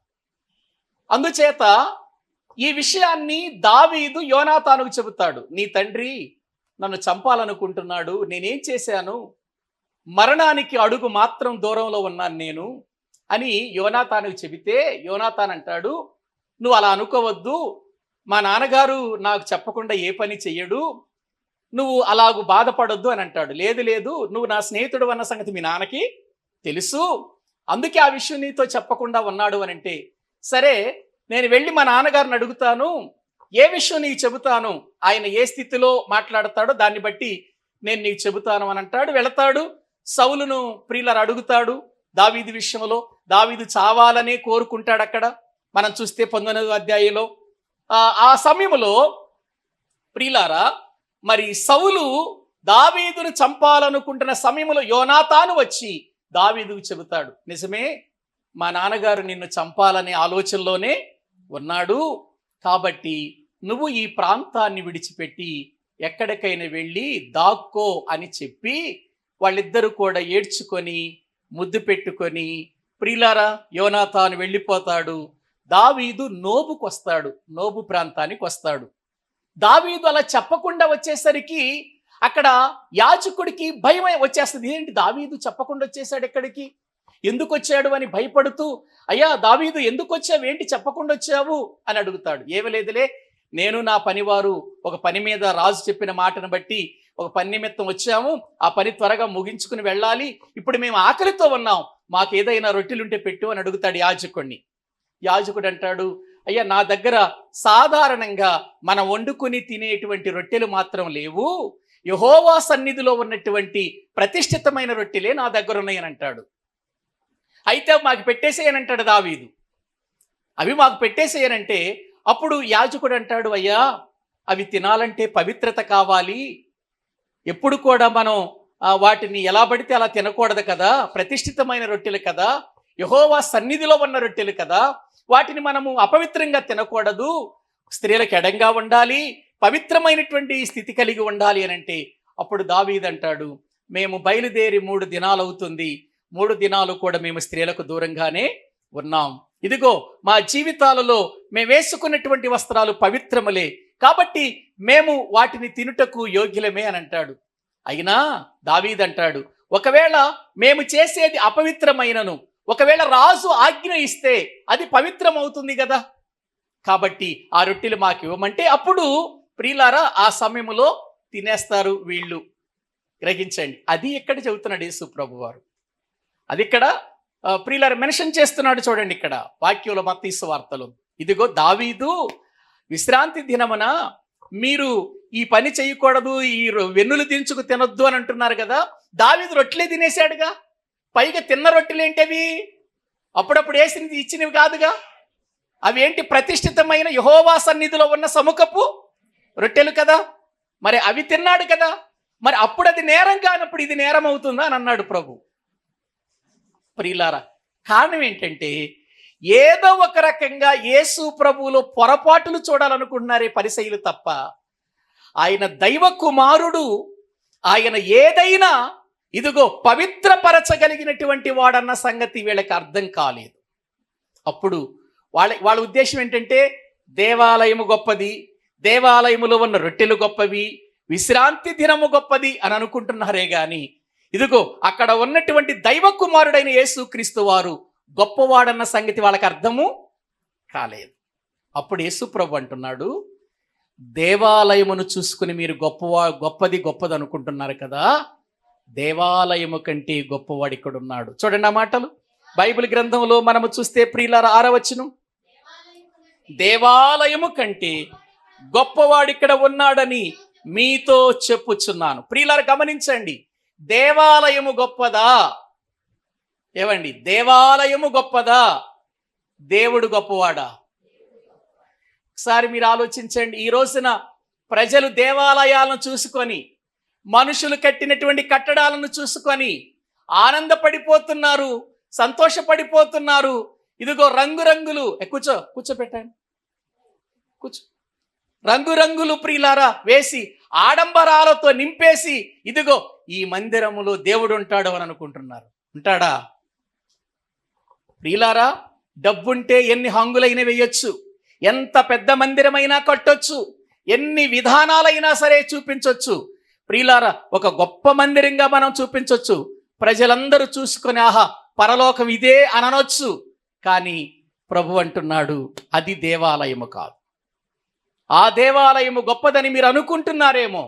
అందుచేత ఈ విషయాన్ని దావీదు యోనాతానుకు చెబుతాడు. నీ తండ్రి నన్ను చంపాలనుకుంటున్నాడు, నేనేం చేశాను? మరణానికి అడుగు మాత్రం దూరంలో ఉన్నాను నేను అని యోనాతానుకు చెబితే, యోనాతాన్ అంటాడు, నువ్వు అలా అనుకోవద్దు, మా నాన్నగారు నాకు చెప్పకుండా ఏ పని చెయ్యడు, నువ్వు అలాగూ బాధపడొద్దు అని అంటాడు. లేదు లేదు, నువ్వు నా స్నేహితుడు అన్న సంగతి మీ నాన్నకి తెలుసు, అందుకే ఆ విషయం నీతో చెప్పకుండా ఉన్నాడు అని అంటే, సరే నేను వెళ్ళి మా నాన్నగారిని అడుగుతాను, ఏ విషయం నీకు చెబుతాను, ఆయన ఏ స్థితిలో మాట్లాడతాడో దాన్ని బట్టి నేను నీకు చెబుతాను అని అంటాడు. వెళతాడు, సౌలును ప్రియులారా అడుగుతాడు దావీదు విషయంలో. దావీదు చావాలనే కోరుకుంటాడు. అక్కడ మనం చూస్తే 19వ అధ్యాయంలో ఆ సమయంలో ప్రియులారా మరి సౌలు దావీదును చంపాలనుకుంటున్న సమయంలో యోనాతాను వచ్చి దావీదుకు చెబుతాడు, నిజమే మా నాన్నగారు నిన్ను చంపాలనే ఆలోచనలోనే ఉన్నాడు, కాబట్టి నువ్వు ఈ ప్రాంతాన్ని విడిచిపెట్టి ఎక్కడికైనా వెళ్ళి దాక్కో అని చెప్పి వాళ్ళిద్దరూ కూడా ఏడ్చుకొని ముద్దు పెట్టుకొని, ప్రియులారా, యోనాతాను వెళ్ళిపోతాడు. దావీదు నోబుకు వస్తాడు, నోబు ప్రాంతానికి వస్తాడు. దావీదు అలా చెప్పకుండా వచ్చేసరికి అక్కడ యాజకుడికి భయం వచ్చేస్తుంది. ఏంటి దావీదు చెప్పకుండా వచ్చేసాడు, ఎక్కడికి ఎందుకు వచ్చాడు అని భయపడుతూ, అయ్యా దావీదు ఎందుకు వచ్చావు, ఏంటి చెప్పకుండా వచ్చావు అని అడుగుతాడు. ఏమలేదులే, నేను నా పనివారు ఒక పని మీద రాజు చెప్పిన మాటను బట్టి ఒక పని నిమిత్తం వచ్చాము, ఆ పని త్వరగా ముగించుకుని వెళ్ళాలి, ఇప్పుడు మేము ఆకలితో ఉన్నాం, మాకు ఏదైనా రొట్టెలుంటే పెట్టు అని అడుగుతాడు యాజకుడిని. యాజకుడు అంటాడు, అయ్యా నా దగ్గర సాధారణంగా మనం వండుకుని తినేటువంటి రొట్టెలు మాత్రం లేవు, యెహోవా సన్నిధిలో ఉన్నటువంటి ప్రతిష్ఠితమైన రొట్టెలే నా దగ్గర ఉన్నాయని అంటాడు. అయితే మాకు పెట్టేసేయనంటాడు దావీదు. అవి మాకు పెట్టేసేయనంటే అప్పుడు యాజకుడు అంటాడు, అయ్యా అవి తినాలంటే పవిత్రత కావాలి, ఎప్పుడు కూడా మనం వాటిని ఎలా పడితే అలా తినకూడదు కదా, ప్రతిష్ఠితమైన రొట్టెలు కదా, యెహోవా సన్నిధిలో ఉన్న రొట్టెలు కదా, వాటిని మనము అపవిత్రంగా తినకూడదు, స్త్రీలకు ఎడంగా ఉండాలి, పవిత్రమైనటువంటి స్థితి కలిగి ఉండాలి అని అంటే అప్పుడు దావీదు అంటాడు, మేము బయలుదేరి 3 దినాలు అవుతుంది, 3 దినాలు కూడా మేము స్త్రీలకు దూరంగానే ఉన్నాం, ఇదిగో మా జీవితాలలో మేము వేసుకున్నటువంటి వస్త్రాలు పవిత్రములే, కాబట్టి మేము వాటిని తినుటకు యోగ్యులమే అని అంటాడు. అయినా దావీదు అంటాడు, ఒకవేళ మేము చేసేది అపవిత్రమైనను, ఒకవేళ రాజు ఆజ్ఞ ఇస్తే అది పవిత్రం అవుతుంది కదా, కాబట్టి ఆ రొట్టెలు మాకు ఇవ్వమంటే అప్పుడు ప్రియులారా ఆ సమయంలో తినేస్తారు వీళ్ళు. గ్రహించండి, అది ఎక్కడ చెబుతున్నాడు యేసు ప్రభు వారు, అది ఇక్కడ ప్రియులారా మెన్షన్ చేస్తున్నాడు. చూడండి ఇక్కడ వాక్యంలో మత్తయి సువార్తలో, ఇదిగో దావీదు విశ్రాంతి దినమున మీరు ఈ పని చేయకూడదు, ఈ వెన్నులు దించుకు తినొద్దు అని అంటున్నారు కదా, దావీదు రొట్టెలే తినేశాడుగా, పైగా తిన్న రొట్టెలేంటవి, అప్పుడప్పుడు వేసినవి ఇచ్చినవి కాదుగా, అవి ఏంటి, ప్రతిష్ఠితమైన యెహోవా సన్నిధిలో ఉన్న సముఖపు రొట్టెలు కదా, మరి అవి తిన్నాడు కదా, మరి అప్పుడు అది నేరం కానప్పుడు ఇది నేరం అవుతుందా అని అన్నాడు ప్రభు. ప్రియులారా, కారణం ఏంటంటే ఏదో ఒక రకంగా యేసు ప్రభువులో పొరపాటులు చూడాలనుకుంటున్నారే పరిసయ్యులు తప్ప, ఆయన దైవ కుమారుడు, ఆయన ఏదైనా ఇదిగో పవిత్రపరచగలిగినటువంటి వాడన్న సంగతి వీళ్ళకి అర్థం కాలేదు. అప్పుడు వాళ్ళ ఉద్దేశం ఏంటంటే దేవాలయము గొప్పది, దేవాలయములో ఉన్న రొట్టెలు గొప్పవి, విశ్రాంతి దినము గొప్పది అని అనుకుంటున్నారే గాని ఇదిగో అక్కడ ఉన్నటువంటి దైవ కుమారుడైన యేసుక్రీస్తు వారు గొప్పవాడన్న సంగతి వాళ్ళకి అర్థము కాలేదు. అప్పుడు యేసు ప్రభు అంటున్నాడు, దేవాలయమును చూసుకుని మీరు గొప్పది అనుకుంటున్నారు కదా, దేవాలయము కంటే గొప్పవాడు ఇక్కడ ఉన్నాడు. చూడండి ఆ మాటలు బైబిల్ గ్రంథంలో మనము చూస్తే ప్రియులారా 6వ వచనం, దేవాలయము కంటే గొప్పవాడు ఇక్కడ ఉన్నాడని మీతో చెప్పుచున్నాను. ప్రియులారా గమనించండి, దేవాలయము గొప్పదా? ఏవండి, దేవాలయము గొప్పదా? దేవుడు గొప్పవాడా? ఒకసారి మీరు ఆలోచించండి. ఈ రోజున ప్రజలు దేవాలయాలను చూసుకొని, మనుషులు కట్టినటువంటి కట్టడాలను చూసుకొని ఆనందపడిపోతున్నారు, సంతోషపడిపోతున్నారు. ఇదిగో రంగురంగులు కూర్చోపెట్టండి, రంగురంగులు ప్రియులారా వేసి ఆడంబరాలతో నింపేసి ఇదిగో ఈ మందిరములో దేవుడు ఉంటాడు అని అనుకుంటున్నారు. ఉంటాడా? ప్రియులారా, డబ్బుంటే ఎన్ని హంగులైన వేయొచ్చు, ఎంత పెద్ద మందిరమైనా కట్టొచ్చు, ఎన్ని విధానాలైనా సరే చూపించొచ్చు. ప్రియులారా, ఒక గొప్ప మందిరంగా మనం చూపించొచ్చు, ప్రజలందరూ చూసుకొని ఆహా పరలోకం ఇదే అని అనొచ్చు. కానీ ప్రభు అంటున్నాడు, అది దేవాలయము కాదు. ఆ దేవాలయము గొప్పదని మీరు అనుకుంటున్నారేమో,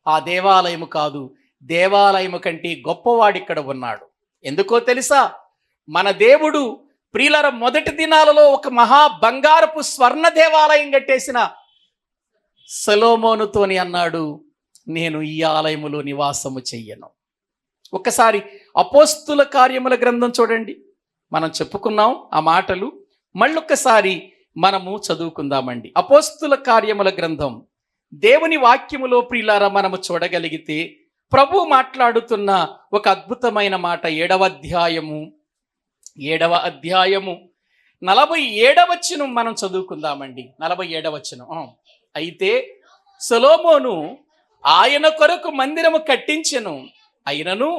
ఆ దేవాలయము కాదు, దేవాలయము కంటే గొప్పవాడు ఇక్కడ ఉన్నాడు. ఎందుకో తెలుసా? మన దేవుడు ప్రియులారా మొదటి దినాలలో ఒక మహా బంగారపు స్వర్ణ దేవాలయం కట్టేసిన సొలొమోనుతోని అన్నాడు, నేను ఈ ఆలయములో నివాసము చెయ్యను. ఒక్కసారి అపోస్తుల కార్యముల గ్రంథం చూడండి, మనం చెప్పుకున్నాం ఆ మాటలు, మళ్ళొక్కసారి మనము చదువుకుందామండి. అపోస్తుల కార్యముల గ్రంథం దేవుని వాక్యములో ప్రియులారా మనము చూడగలిగితే ప్రభు మాట్లాడుతున్న ఒక అద్భుతమైన మాట 7వ అధ్యాయము 47వ వచనం మనం చదువుకుందామండి. 47వ వచనం. అయితే సొలొమోను ఆయన కొరకు మందిరము కట్టించెను. అయినను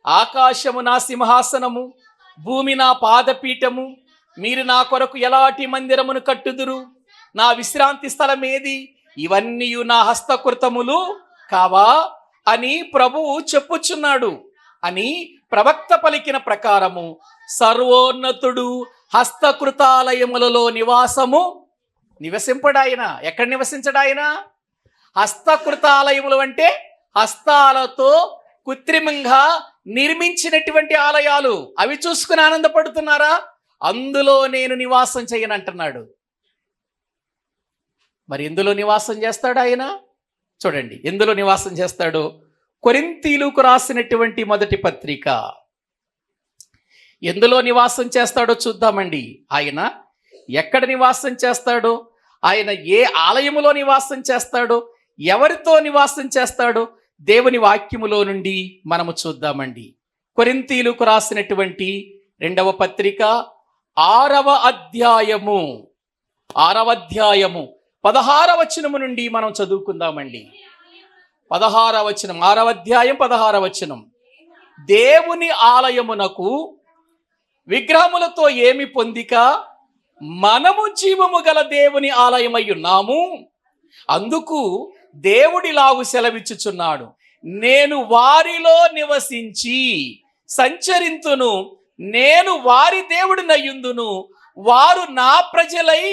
ఆకాశము నా సింహాసనము, భూమి నా పాదపీఠము. మీరు నా కొరకు ఎలాంటి మందిరమును కట్టుదురు? నా విశ్రాంతి స్థలం ఏది? ఇవన్నీ నా హస్తకృతములు కావా అని ప్రభువు చెప్పుచున్నాడు అని ప్రవక్త పలికిన ప్రకారము సర్వోన్నతుడు హస్తకృతాలయములలో నివసింపడాయన. ఎక్కడ నివసించడాయన? హస్తకృతాలయములు అంటే హస్తాలతో కృత్రిమంగా నిర్మించినటువంటి ఆలయాలు. అవి చూసుకుని ఆనందపడుతున్నారా? అందులో నేను నివాసం చేయనంటున్నాడు. మరి ఎందులో నివాసం చేస్తాడు ఆయన? చూడండి ఎందులో నివాసం చేస్తాడు. కొరింథీయులకు రాసినటువంటి మొదటి పత్రిక ఎందులో నివాసం చేస్తాడో చూద్దామండి. ఆయన ఎక్కడ నివాసం చేస్తాడో, ఆయన ఏ ఆలయములో నివాసం చేస్తాడో, ఎవరితో నివాసం చేస్తాడో దేవుని వాక్యములో నుండి మనము చూద్దామండి. కొరింథీయులకు రాసినటువంటి 2వ పత్రిక 6వ అధ్యాయము 16వ వచనము నుండి మనం చదువుకుందామండి. 16వ వచనం, 6వ అధ్యాయం 16వ వచనం. దేవుని ఆలయమునకు విగ్రహములతో ఏమి పొందిక, మనము జీవము గల దేవుని ఆలయమై ఉన్నాము. అందుకు దేవుడిలాగు సెలవిచ్చుచున్నాడు, నేను వారిలో నివసించి సంచరింతును, నేను వారి దేవుడినయ్యుందును, వారు నా ప్రజలై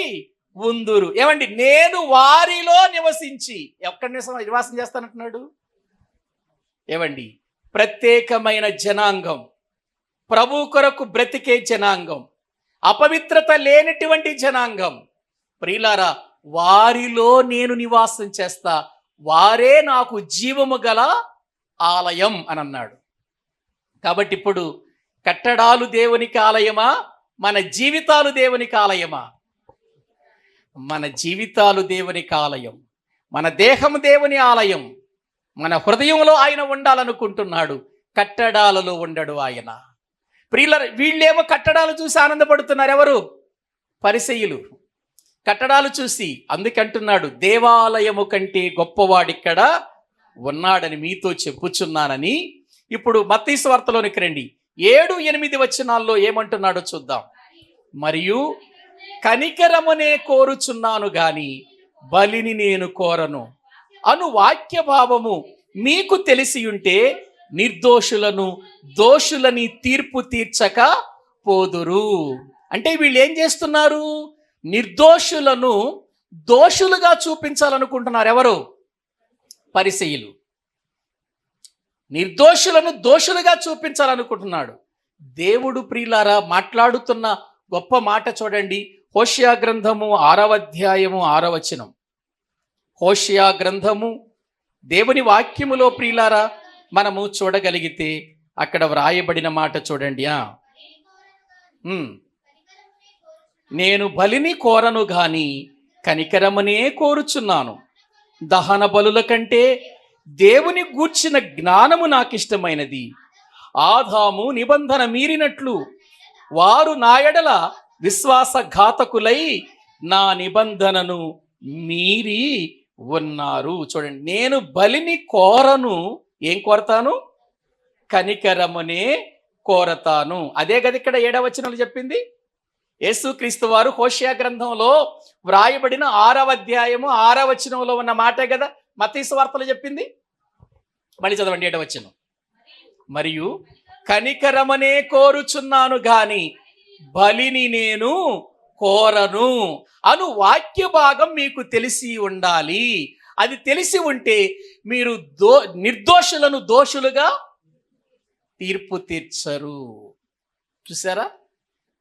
ఉందురు. ఏమండి, నేను వారిలో నివసించి. ఎక్కడ నివాసం చేస్తానంటున్నాడు? ఏమండి, ప్రత్యేకమైన జనాంగం, ప్రభు కొరకు బ్రతికే జనాంగం, అపవిత్రత లేనటువంటి జనాంగం. ప్రియులారా, వారిలో నేను నివాసం చేస్తా, వారే నాకు జీవము గల ఆలయం అని అన్నాడు. కాబట్టి ఇప్పుడు కట్టడాలు దేవునికి ఆలయమా? మన జీవితాలు దేవునికి ఆలయమా? మన జీవితాలు దేవునికి ఆలయం, మన దేహం దేవుని ఆలయం. మన హృదయంలో ఆయన ఉండాలనుకుంటున్నాడు, కట్టడాలలో ఉండడు ఆయన. ప్రియులారా, వీళ్ళేమో కట్టడాలు చూసి ఆనందపడుతున్నారు. ఎవరు? పరిసయ్యులు. కట్టడాలు చూసి అందుకంటున్నాడు, దేవాలయము కంటే గొప్పవాడిక్కడ ఉన్నాడని మీతో చెప్పుచున్నానని. ఇప్పుడు మత్తయి సువార్తలోనికి రండి. 7-8 వచనాల్లో ఏమంటున్నాడో చూద్దాం. మరియు కనికరమునే కోరుచున్నాను గాని బలిని నేను కోరను అను వాక్య భావము మీకు తెలిసి ఉంటే నిర్దోషులను దోషులని తీర్పు తీర్చక పోదురు. అంటే వీళ్ళు ఏం చేస్తున్నారు? నిర్దోషులను దోషులుగా చూపించాలనుకుంటున్నారు. ఎవరు? పరిసయ్యులు. నిర్దోషులను దోషులుగా చూపించాలనుకుంటున్నాడు దేవుడు. ప్రియులారా, మాట్లాడుతున్న గొప్ప మాట చూడండి. హోషేయ గ్రంథము 6వ అధ్యాయము 6వ వచనం. హోషేయ గ్రంథము దేవుని వాక్యములో ప్రియులారా మనము చూడగలిగితే అక్కడ వ్రాయబడిన మాట చూడండి. నేను బలిని కోరను గాని కనికరమునే కోరుచున్నాను. దహన బలుల కంటే దేవుని గూర్చిన జ్ఞానము నాకిష్టమైనది. ఆదాము నిబంధన మీరినట్లు వారు నా ఎడల విశ్వాసఘాతకులై నా నిబంధనను మీరి ఉన్నారు. చూడండి, నేను బలిని కోరను. ఏం కోరతాను? కనికరమునే కోరతాను. అదే కదా ఇక్కడ 7వ వచనంలో చెప్పింది. యేసుక్రీస్తు వారు హోషేయ గ్రంథంలో వ్రాయబడిన 6వ అధ్యాయము 6వ వచనంలో ఉన్న మాటే కదా మత్తయి సువార్తలో చెప్పింది. మళ్ళీ చదవండి 7వ వచనం. మరియు కనికరమనే కోరుచున్నాను గాని బలిని నేను కోరను అను వాక్య భాగం మీకు తెలిసి ఉండాలి. అది తెలిసి ఉంటే మీరు నిర్దోషులను దోషులుగా తీర్పు తీర్చరు. చూసారా,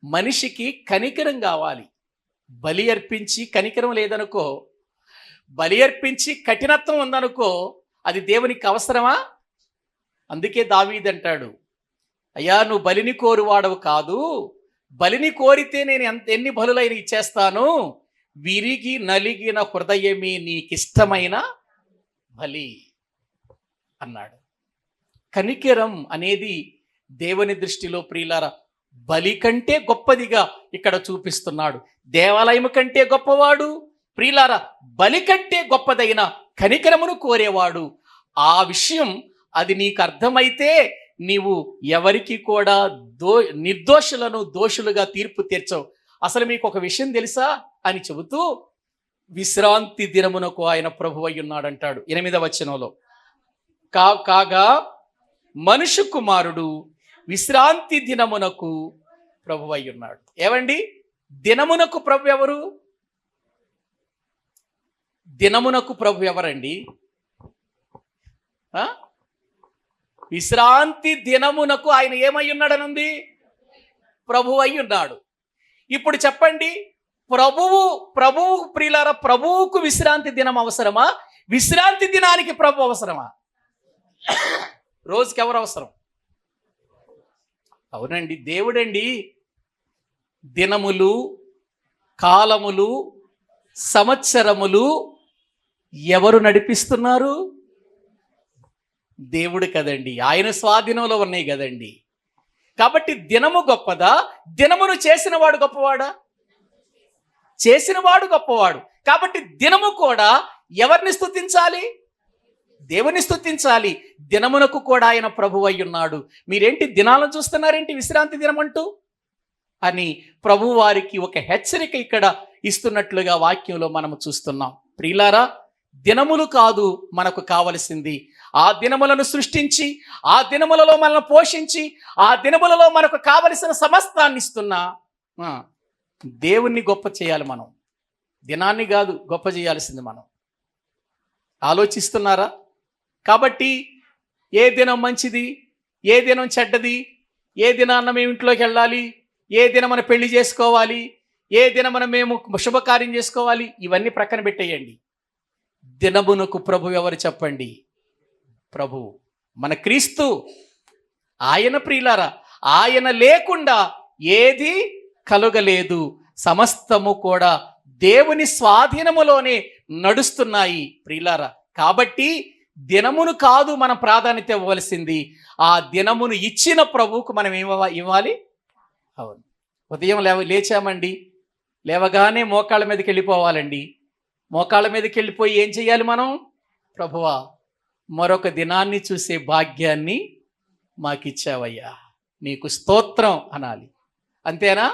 మనిషికి కనికరం కావాలి. బలి అర్పించి కనికరం లేదనుకో, బలి అర్పించి కఠినత్వం ఉందనుకో, అది దేవునికి అవసరమా? అందుకే దావీదు అంటాడు, అయ్యా నువ్వు బలిని కోరువాడవు కాదు, బలిని కోరితే నేను ఎన్ని బలులైన ఇచ్చేస్తాను, విరిగి నలిగిన హృదయమే నీకిష్టమైన బలి అన్నాడు. కనికరం అనేది దేవుని దృష్టిలో ప్రియులారా బలి కంటే గొప్పదిగా ఇక్కడ చూపిస్తున్నాడు. దేవాలయం కంటే గొప్పవాడు, ప్రియులారా బలి కంటే గొప్పదైన కనికరమును కోరేవాడు. ఆ విషయం అది నీకు అర్థమైతే నీవు ఎవరికి కూడా నిర్దోషులను దోషులుగా తీర్పు తీర్చవు. అసలు మీకు ఒక విషయం తెలుసా అని చెబుతూ విశ్రాంతి దినమునకు ఆయన ప్రభువై ఉన్నాడంటాడు 8వ వచనంలో. కాగా మనుష్య కుమారుడు విశ్రాంతి దినమునకు ప్రభువై ఉన్నాడు. ఏవండి, దినమునకు ప్రభు ఎవరు? దినమునకు ప్రభు ఎవరండి? విశ్రాంతి దినమునకు ఆయన ఏమై ఉన్నాడనుంది? ప్రభువు అయి ఉన్నాడు. ఇప్పుడు చెప్పండి, ప్రభువు ప్రియులారా, ప్రభువుకు విశ్రాంతి దినం అవసరమా? విశ్రాంతి దినానికి ప్రభు అవసరమా? రోజుకి ఎవరు అవసరం? అవునండి, దేవుడండి. దినములు, కాలములు, సంవత్సరములు ఎవరు నడిపిస్తున్నారు? దేవుడు కదండి. ఆయన స్వాధీనంలో ఉన్నాయి కదండి. కాబట్టి దినము గొప్పదా? దినమును చేసిన వాడు గొప్పవాడా? చేసినవాడు గొప్పవాడు. కాబట్టి దినము కూడా ఎవరిని స్తుతించాలి? దేవుని స్తుతించాలి. దినమునకు కూడా ఆయన ప్రభువు అయి ఉన్నాడు. మీరేంటి దినాలను చూస్తున్నారేంటి విశ్రాంతి దినం అంటూ అని ప్రభు వారికి ఒక హెచ్చరిక ఇక్కడ ఇస్తున్నట్లుగా వాక్యంలో మనము చూస్తున్నాం. ప్రియులారా, దినములు కాదు మనకు కావలసింది. ఆ దినములను సృష్టించి, ఆ దినములలో మనల్ని పోషించి, ఆ దినములలో మనకు కావలసిన సమస్తాన్ని ఇస్తున్నా దేవుణ్ణి గొప్ప చేయాలి. మనం దినాన్ని కాదు గొప్ప చేయాల్సింది మనం. ఆలోచిస్తున్నారా? కాబట్టి ఏ దినం మంచిది, ఏ దినం చెడ్డది, ఏ దినాన్న మేము ఇంట్లోకి వెళ్ళాలి, ఏ దినం మనం పెళ్లి చేసుకోవాలి, ఏ దినమున మేము శుభకార్యం చేసుకోవాలి, ఇవన్నీ ప్రక్కన పెట్టేయండి. దినమునకు ప్రభు ఎవరు చెప్పండి? ప్రభువు మన క్రీస్తు. ఆయన ప్రియులారా, ఆయన లేకుండా ఏది కలుగలేదు. సమస్తము కూడా దేవుని స్వాధీనములోనే నడుస్తున్నాయి ప్రియులారా. కాబట్టి దినమును కాదు మనం ప్రాధాన్యత ఇవ్వవలసింది, ఆ దినమును ఇచ్చిన ప్రభువుకు మనం ఇవ్వాలి. అవును, ఉదయం లేచామండి, లేవగానే మోకాళ్ళ మీదకి వెళ్ళిపోవాలండి. మోకాళ్ళ మీదకి వెళ్ళిపోయి ఏం చేయాలి మనం? ప్రభువా, మరొక దినాన్ని చూసే భాగ్యాన్ని మాకిచ్చావయ్యా, నీకు స్తోత్రం అనాలి. అంతేనా?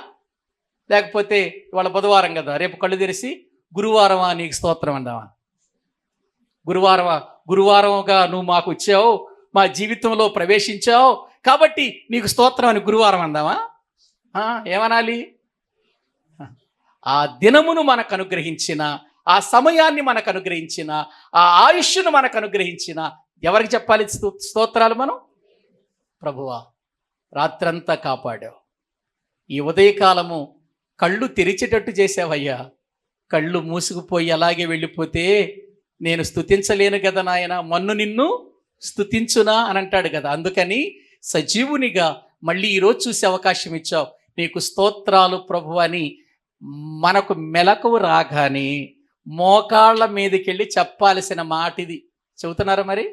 లేకపోతే ఇవాళ బుధవారం కదా, రేపు కళ్ళు తెరిచి గురువారమా నీకు స్తోత్రం అందామా? గురువారంగా నువ్వు మాకు వచ్చావు, మా జీవితంలో ప్రవేశించావు కాబట్టి నీకు స్తోత్రం అని గురువారం అందామా? ఏమనాలి? ఆ దినమును మనకు అనుగ్రహించిన, ఆ సమయాన్ని మనకు అనుగ్రహించిన, ఆ ఆయుష్ను మనకు అనుగ్రహించిన ఎవరికి చెప్పాలి స్తోత్రాలు మనం? ప్రభువా, రాత్రంతా కాపాడావు, ఈ ఉదయకాలము కళ్ళు తెరిచేటట్టు చేసావయ్యా, కళ్ళు మూసుకుపోయి అలాగే వెళ్ళిపోతే నేను స్తుతించలేను కదా నాయన, మన్ను నిన్ను స్తుతించునా అని అంటాడు కదా. అందుకని సజీవునిగా మళ్ళీ ఈరోజు చూసే అవకాశం ఇచ్చావు, నీకు స్తోత్రాలు ప్రభు అని మనకు మెలకువ రాగానే మోకాళ్ళ మీదకి వెళ్ళి చెప్పాల్సిన మాట ఇది. చెబుతున్నారా మరి?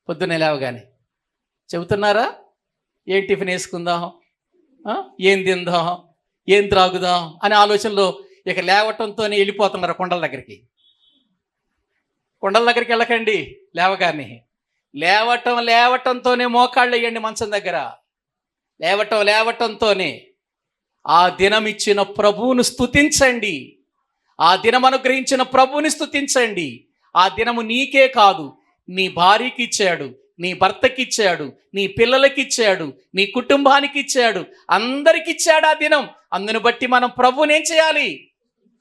పొద్దున్నే లేవగానే చెబుతున్నారా? ఏం టిఫిన్ వేసుకుందాం, ఏం తిందాం, ఏం త్రాగుదాం అనే ఆలోచనలో ఇక లేవటంతోనే వెళ్ళిపోతున్నారు కొండల దగ్గరికి. కొండల దగ్గరికి వెళ్ళకండి, లేవగానే లేవటంతోనే మోకాళ్ళు వేయండి మంచం దగ్గర. లేవటంతోనే ఆ దినం ఇచ్చిన ప్రభువును స్తుతించండి, ఆ దినం అనుగ్రహించిన ప్రభువుని స్తుతించండి. ఆ దినము నీకే కాదు, నీ భార్యకి ఇచ్చాడు, నీ భర్తకి ఇచ్చాడు, నీ పిల్లలకి ఇచ్చాడు, నీ కుటుంబానికి ఇచ్చాడు, అందరికి ఇచ్చాడు ఆ దినం. అందుని బట్టి మనం ప్రభువుని ఏం చేయాలి?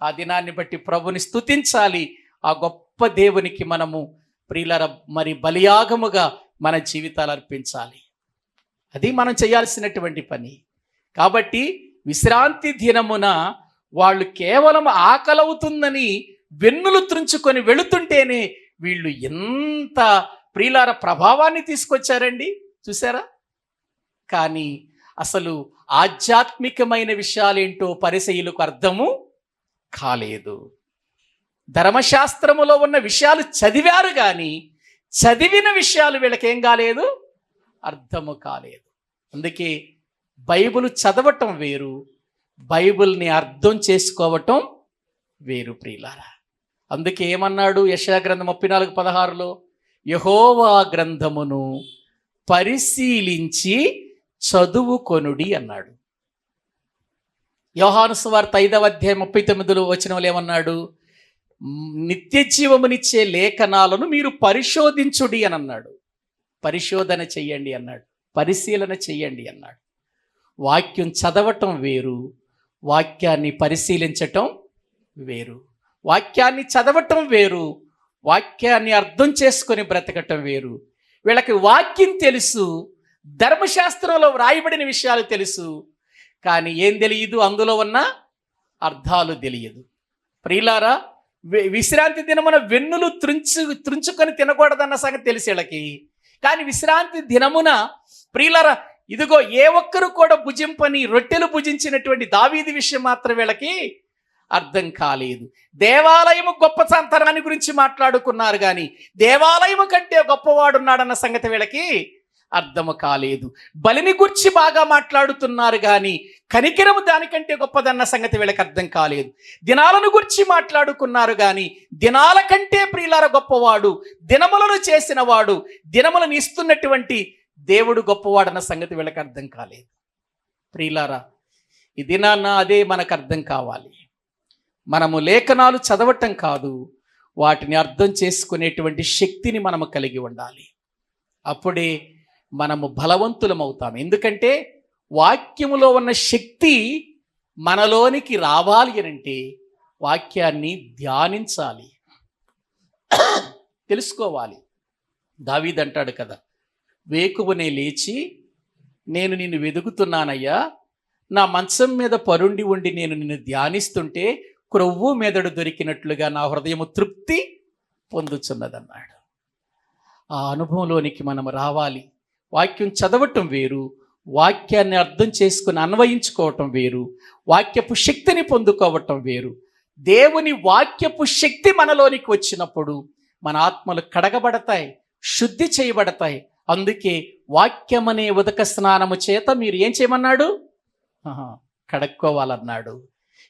ఆ దినాన్ని బట్టి ప్రభుని స్తుతించాలి. ఆ గొప్ప దేవునికి మనము ప్రియులర మరి బలియాగముగా మన జీవితాలు అర్పించాలి. అది మనం చేయాల్సినటువంటి పని. కాబట్టి విశ్రాంతి దినమున వాళ్ళు కేవలం ఆకలవుతుందని వెన్నులు త్రుంచుకొని వెళుతుంటేనే వీళ్ళు ఎంత ప్రియులార ప్రభావాన్ని తీసుకొచ్చారండి, చూసారా? కానీ అసలు ఆధ్యాత్మికమైన విషయాలేంటో పరిసయ్యులకు అర్థము కాలేదు. ధర్మశాస్త్రములో ఉన్న విషయాలు చదివారు కానీ చదివిన విషయాలు వీళ్ళకేం కాలేదు, అర్థము కాలేదు. అందుకే బైబిల్ చదవటం వేరు, బైబిల్ని అర్థం చేసుకోవటం వేరు ప్రియులారా. అందుకే ఏమన్నాడు యెషయా గ్రంథం 34:16లో, యెహోవా గ్రంథమును పరిశీలించి చదువుకొనుడి అన్నాడు. యోహాను సువార్త 5:39 ఏమన్నాడు? నిత్య జీవమునిచ్చే లేఖనాలను మీరు పరిశోధించుడి అని అన్నాడు. పరిశోధన చెయ్యండి అన్నాడు, పరిశీలన చెయ్యండి అన్నాడు. వాక్యం చదవటం వేరు, వాక్యాన్ని పరిశీలించటం వేరు. వాక్యాన్ని చదవటం వేరు, వాక్యాన్ని అర్థం చేసుకొని బ్రతకటం వేరు. వీళ్ళకి వాక్యం తెలుసు, ధర్మశాస్త్రంలో వ్రాయబడిన విషయాలు తెలుసు, కానీ ఏం తెలియదు, అందులో ఉన్న అర్థాలు తెలియదు. ప్రియులారా, విశ్రాంతి దినమున వెన్నులు త్రుంచుకొని తినకూడదన్న సంగతి తెలిసి వీళ్ళకి. కానీ విశ్రాంతి దినమున ప్రియులారా, ఇదిగో ఏ ఒక్కరు కూడా భుజింపని రొట్టెలు భుజించినటువంటి దావీదు విషయం మాత్రం వీళ్ళకి అర్థం కాలేదు. దేవాలయము గొప్ప సంతరాన్ని గురించి మాట్లాడుకున్నారు, కానీ దేవాలయము కంటే గొప్పవాడున్నాడన్న సంగతి వీళ్ళకి అర్థము కాలేదు. బలిని గురించి బాగా మాట్లాడుతున్నారు, కానీ కనికరము దానికంటే గొప్పదన్న సంగతి వీళ్ళకి అర్థం కాలేదు. దినాలను గురించి మాట్లాడుకున్నారు, కానీ దినాల కంటే ప్రియులార గొప్పవాడు, దినములను చేసిన వాడు, దినములను ఇస్తున్నటువంటి దేవుడు గొప్పవాడన్న సంగతి వీళ్ళకి అర్థం కాలేదు. ప్రియులారా, ఈ దినాన అదే మనకు అర్థం కావాలి. మనము లేఖనాలు చదవటం కాదు, వాటిని అర్థం చేసుకునేటువంటి శక్తిని మనము కలిగి ఉండాలి. అప్పుడే మనము బలవంతులం అవుతాం. ఎందుకంటే వాక్యములో ఉన్న శక్తి మనలోనికి రావాలి అనంటే వాక్యాన్ని ధ్యానించాలి, తెలుసుకోవాలి. దావీదు అంటాడు కదా, వేకువనే లేచి నేను నిన్ను వెదుకుతున్నానయ్యా, నా మంచం మీద పరుండి ఉండి నేను నిన్ను ధ్యానిస్తుంటే క్రొవ్వు మెదడు దొరికినట్లుగా నా హృదయము తృప్తి పొందుచున్నదన్నాడు. ఆ అనుభవంలోనికి మనం రావాలి. వాక్యం చదవటం వేరు, వాక్యాన్ని అర్థం చేసుకుని అన్వయించుకోవటం వేరు, వాక్యపు శక్తిని పొందుకోవటం వేరు. దేవుని వాక్యపు శక్తి మనలోనికి వచ్చినప్పుడు మన ఆత్మలు కడగబడతాయి, శుద్ధి చేయబడతాయి. అందుకే వాక్యమనే ఉదక స్నానము చేత మీరు ఏం చేయమన్నాడు? కడుక్కోవాలన్నాడు.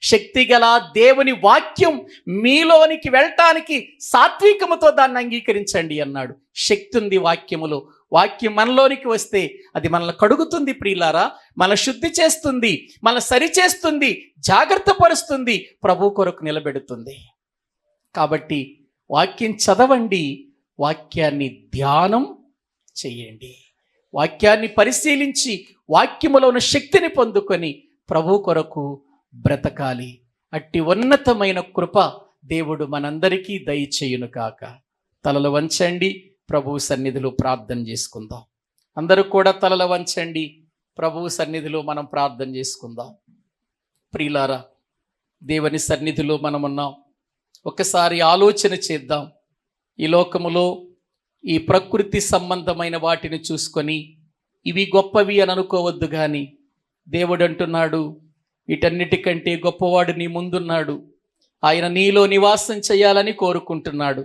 శక్తిగల దేవుని వాక్యం మీలోనికి వెళ్ళటానికి సాత్వికముతో దాన్ని అంగీకరించండి అన్నాడు. శక్తి ఉంది వాక్యములో. వాక్యం మనలోనికి వస్తే అది మనల్ని కడుగుతుంది ప్రియులారా, మన శుద్ధి చేస్తుంది, మన సరిచేస్తుంది, జాగ్రత్త పరుస్తుంది, ప్రభు కొరకు నిలబెడుతుంది. కాబట్టి వాక్యం చదవండి, వాక్యాన్ని ధ్యానం చెయ్యండి, వాక్యాన్ని పరిశీలించి వాక్యములో ఉన్న శక్తిని పొందుకొని ప్రభు కొరకు బ్రతకాలి. అట్టి ఉన్నతమైన కృప దేవుడు మనందరికీ దయచేయును కాక. తలలు వంచండి, ప్రభువు సన్నిధిలో ప్రార్థన చేసుకుందాం. అందరూ కూడా తలలు వంచండి, ప్రభువు సన్నిధిలో మనం ప్రార్థన చేసుకుందాం. ప్రియులారా, దేవుని సన్నిధిలో మనం ఉన్నాం. ఒకసారి ఆలోచన చేద్దాం. ఈ లోకములో ఈ ప్రకృతి సంబంధమైన వాటిని చూసుకొని ఇవి గొప్పవి అని అనుకోవద్దు, కానీ దేవుడు అంటున్నాడు, వీటన్నిటికంటే గొప్పవాడు నీ ముందున్నాడు. ఆయన నీలో నివాసం చేయాలని కోరుకుంటున్నాడు,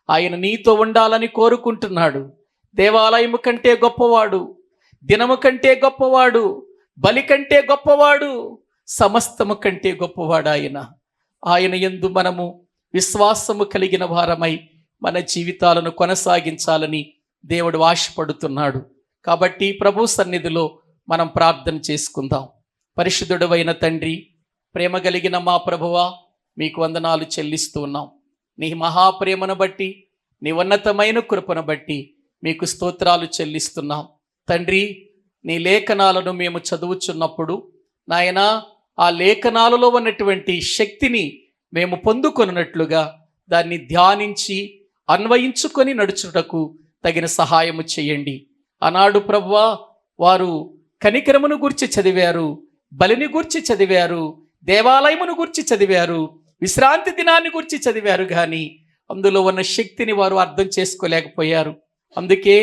ఆయన నీతో ఉండాలని కోరుకుంటున్నాడు. దేవాలయము కంటే గొప్పవాడు, దినము కంటే గొప్పవాడు, బలి కంటే గొప్పవాడు, సమస్తము కంటే గొప్పవాడు ఆయన. ఆయన యందు మనము విశ్వాసము కలిగిన వారమై మన జీవితాలను కొనసాగించాలని దేవుడు ఆశపడుతున్నాడు. కాబట్టి ప్రభు సన్నిధిలో మనం ప్రార్థన చేసుకుందాం. పరిశుద్ధుడైన తండ్రి, ప్రేమ కలిగిన మా ప్రభువా, మీకు వందనాలు చెల్లిస్తూ ఉన్నాం. నీ మహాప్రేమను బట్టి, నీ ఉన్నతమైన కృపను బట్టి మీకు స్తోత్రాలు చెల్లిస్తున్నాం. తండ్రి, నీ లేఖనాలను మేము చదువుచున్నప్పుడు నాయనా, ఆ లేఖనాలలో ఉన్నటువంటి శక్తిని మేము పొందుకొనున్నట్లుగా దాన్ని ధ్యానించి అన్వయించుకొని నడుచుటకు తగిన సహాయము చేయండి. ఆనాడు ప్రభువా, వారు కనికరమును గూర్చి చదివారు, బలిని గూర్చి చదివారు, దేవాలయమును గూర్చి చదివారు, విశ్రాంతి దినాన్ని గూర్చి చదివారు, కానీ అందులో ఉన్న శక్తిని వారు అర్థం చేసుకోలేకపోయారు. అందుకే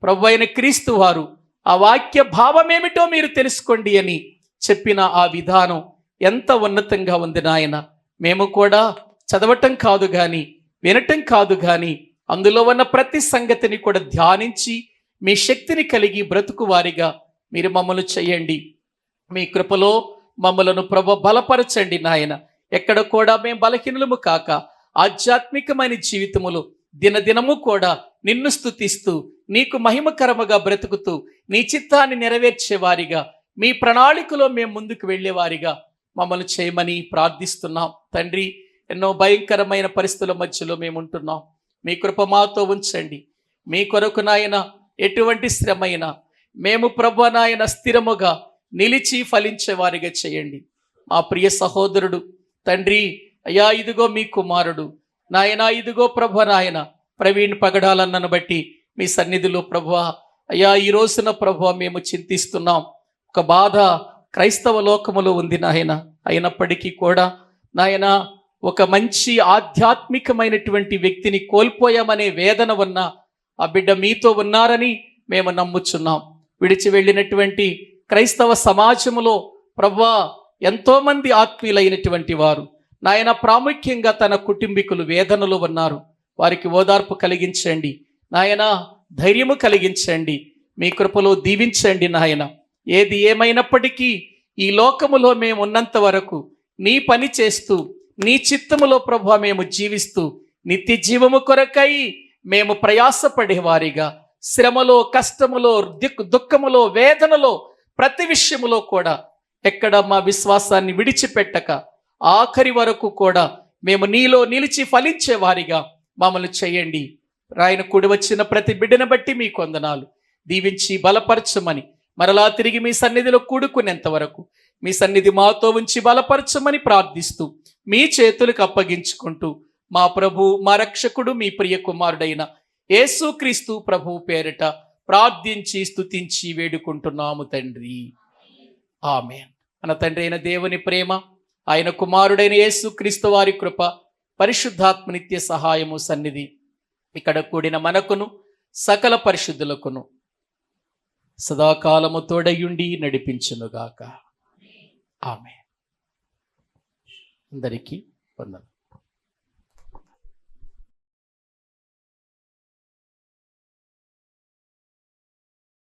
ప్రభు అయిన క్రీస్తు వారు ఆ వాక్య భావమేమిటో మీరు తెలుసుకోండి అని చెప్పిన ఆ విధానం ఎంత ఉన్నతంగా ఉంది నాయన. మేము కూడా చదవటం కాదు కానీ, వినటం కాదు కానీ, అందులో ఉన్న ప్రతి సంగతిని కూడా ధ్యానించి మీ శక్తిని కలిగి బ్రతుకు వారిగా మీరు మమ్మల్ని చేయండి. మీ కృపలో మమ్మలను ప్రభు బలపరచండి నాయన. ఎక్కడ కూడా మేము బలహీనులము కాక ఆధ్యాత్మికమైన జీవితములో దినదినము కూడా నిన్ను స్తుతిస్తూ నీకు మహిమకరముగా బ్రతుకుతూ నీ చిత్తాన్ని నెరవేర్చేవారిగా మీ ప్రణాళికలో మేము ముందుకు వెళ్ళేవారిగా మమ్మల్ని చేయమని ప్రార్థిస్తున్నాం తండ్రి. ఎన్నో భయంకరమైన పరిస్థితుల మధ్యలో మేము ఉంటున్నాం. మీ కృప మాతో ఉంచండి. మీ కొరకు నాయన ఎటువంటి శ్రమైనా మేము ప్రభు నాయన స్థిరముగా నిలిచి ఫలించే వారిగా చేయండి. మా ప్రియ సహోదరుడు తండ్రి, అయ్యా ఇదిగో మీ కుమారుడు నాయన, ఇదిగో ప్రభు నాయన ప్రవీణ్ పగడాలన్నను బట్టి మీ సన్నిధిలో ప్రభువా అయ్యా ఈ రోజున ప్రభువా మేము చింతిస్తున్నాం. ఒక బాధ క్రైస్తవ లోకములో ఉంది నాయన. అయినప్పటికీ కూడా నాయన ఒక మంచి ఆధ్యాత్మికమైనటువంటి వ్యక్తిని కోల్పోయామనే వేదన ఉన్న ఆ బిడ్డ మీతో ఉన్నారని మేము నమ్ముచున్నాం. విడిచి వెళ్ళినటువంటి క్రైస్తవ సమాజములో ప్రభువా ఎంతోమంది ఆత్మీయులైనటువంటి వారు నాయన, ప్రాముఖ్యంగా తన కుటుంబీకులు వేదనలు ఉన్నారు. వారికి ఓదార్పు కలిగించండి నాయన, ధైర్యము కలిగించండి. మీ కృపలో దీవించండి నాయన. ఏది ఏమైనప్పటికీ ఈ లోకములో మేము ఉన్నంత వరకు నీ పని చేస్తూ నీ చిత్తములో ప్రభువా మేము జీవిస్తూ నిత్య జీవము కొరకై మేము ప్రయాసపడేవారిగా శ్రమలో, కష్టములో, దుఃఖములో, వేదనలో, ప్రతి విషయములో కూడా ఎక్కడ మా విశ్వాసాన్ని విడిచిపెట్టక ఆఖరి వరకు కూడా మేము నీలో నిలిచి ఫలించే వారిగా మమ్మల్ని చేయండి. రాయన కూడి వచ్చిన ప్రతి బిడ్డను బట్టి మీ వందనాలు. దీవించి బలపరచమని, మరలా తిరిగి మీ సన్నిధిలో కూడుకునేంత వరకు మీ సన్నిధి మాతో ఉంచి బలపరచమని ప్రార్థిస్తూ మీ చేతులకు అప్పగించుకుంటూ మా ప్రభు, మా రక్షకుడు, మీ ప్రియ కుమారుడైన యేసుక్రీస్తు ప్రభువు పేరిట ప్రార్థించి స్తుతించి వేడుకుంటున్నాము తండ్రి. ఆమేన్. మన తండ్రి అయిన దేవుని ప్రేమ, ఆయన కుమారుడైన యేసుక్రీస్తు వారి కృప, పరిశుద్ధాత్మ నిత్య సహాయము సన్నిధి ఇక్కడ కూడిన మనకును సకల పరిశుద్ధులకును సదాకాలము తోడయుండి నడిపించునుగాక. ఆమేన్. అందరికీ వందనాలు.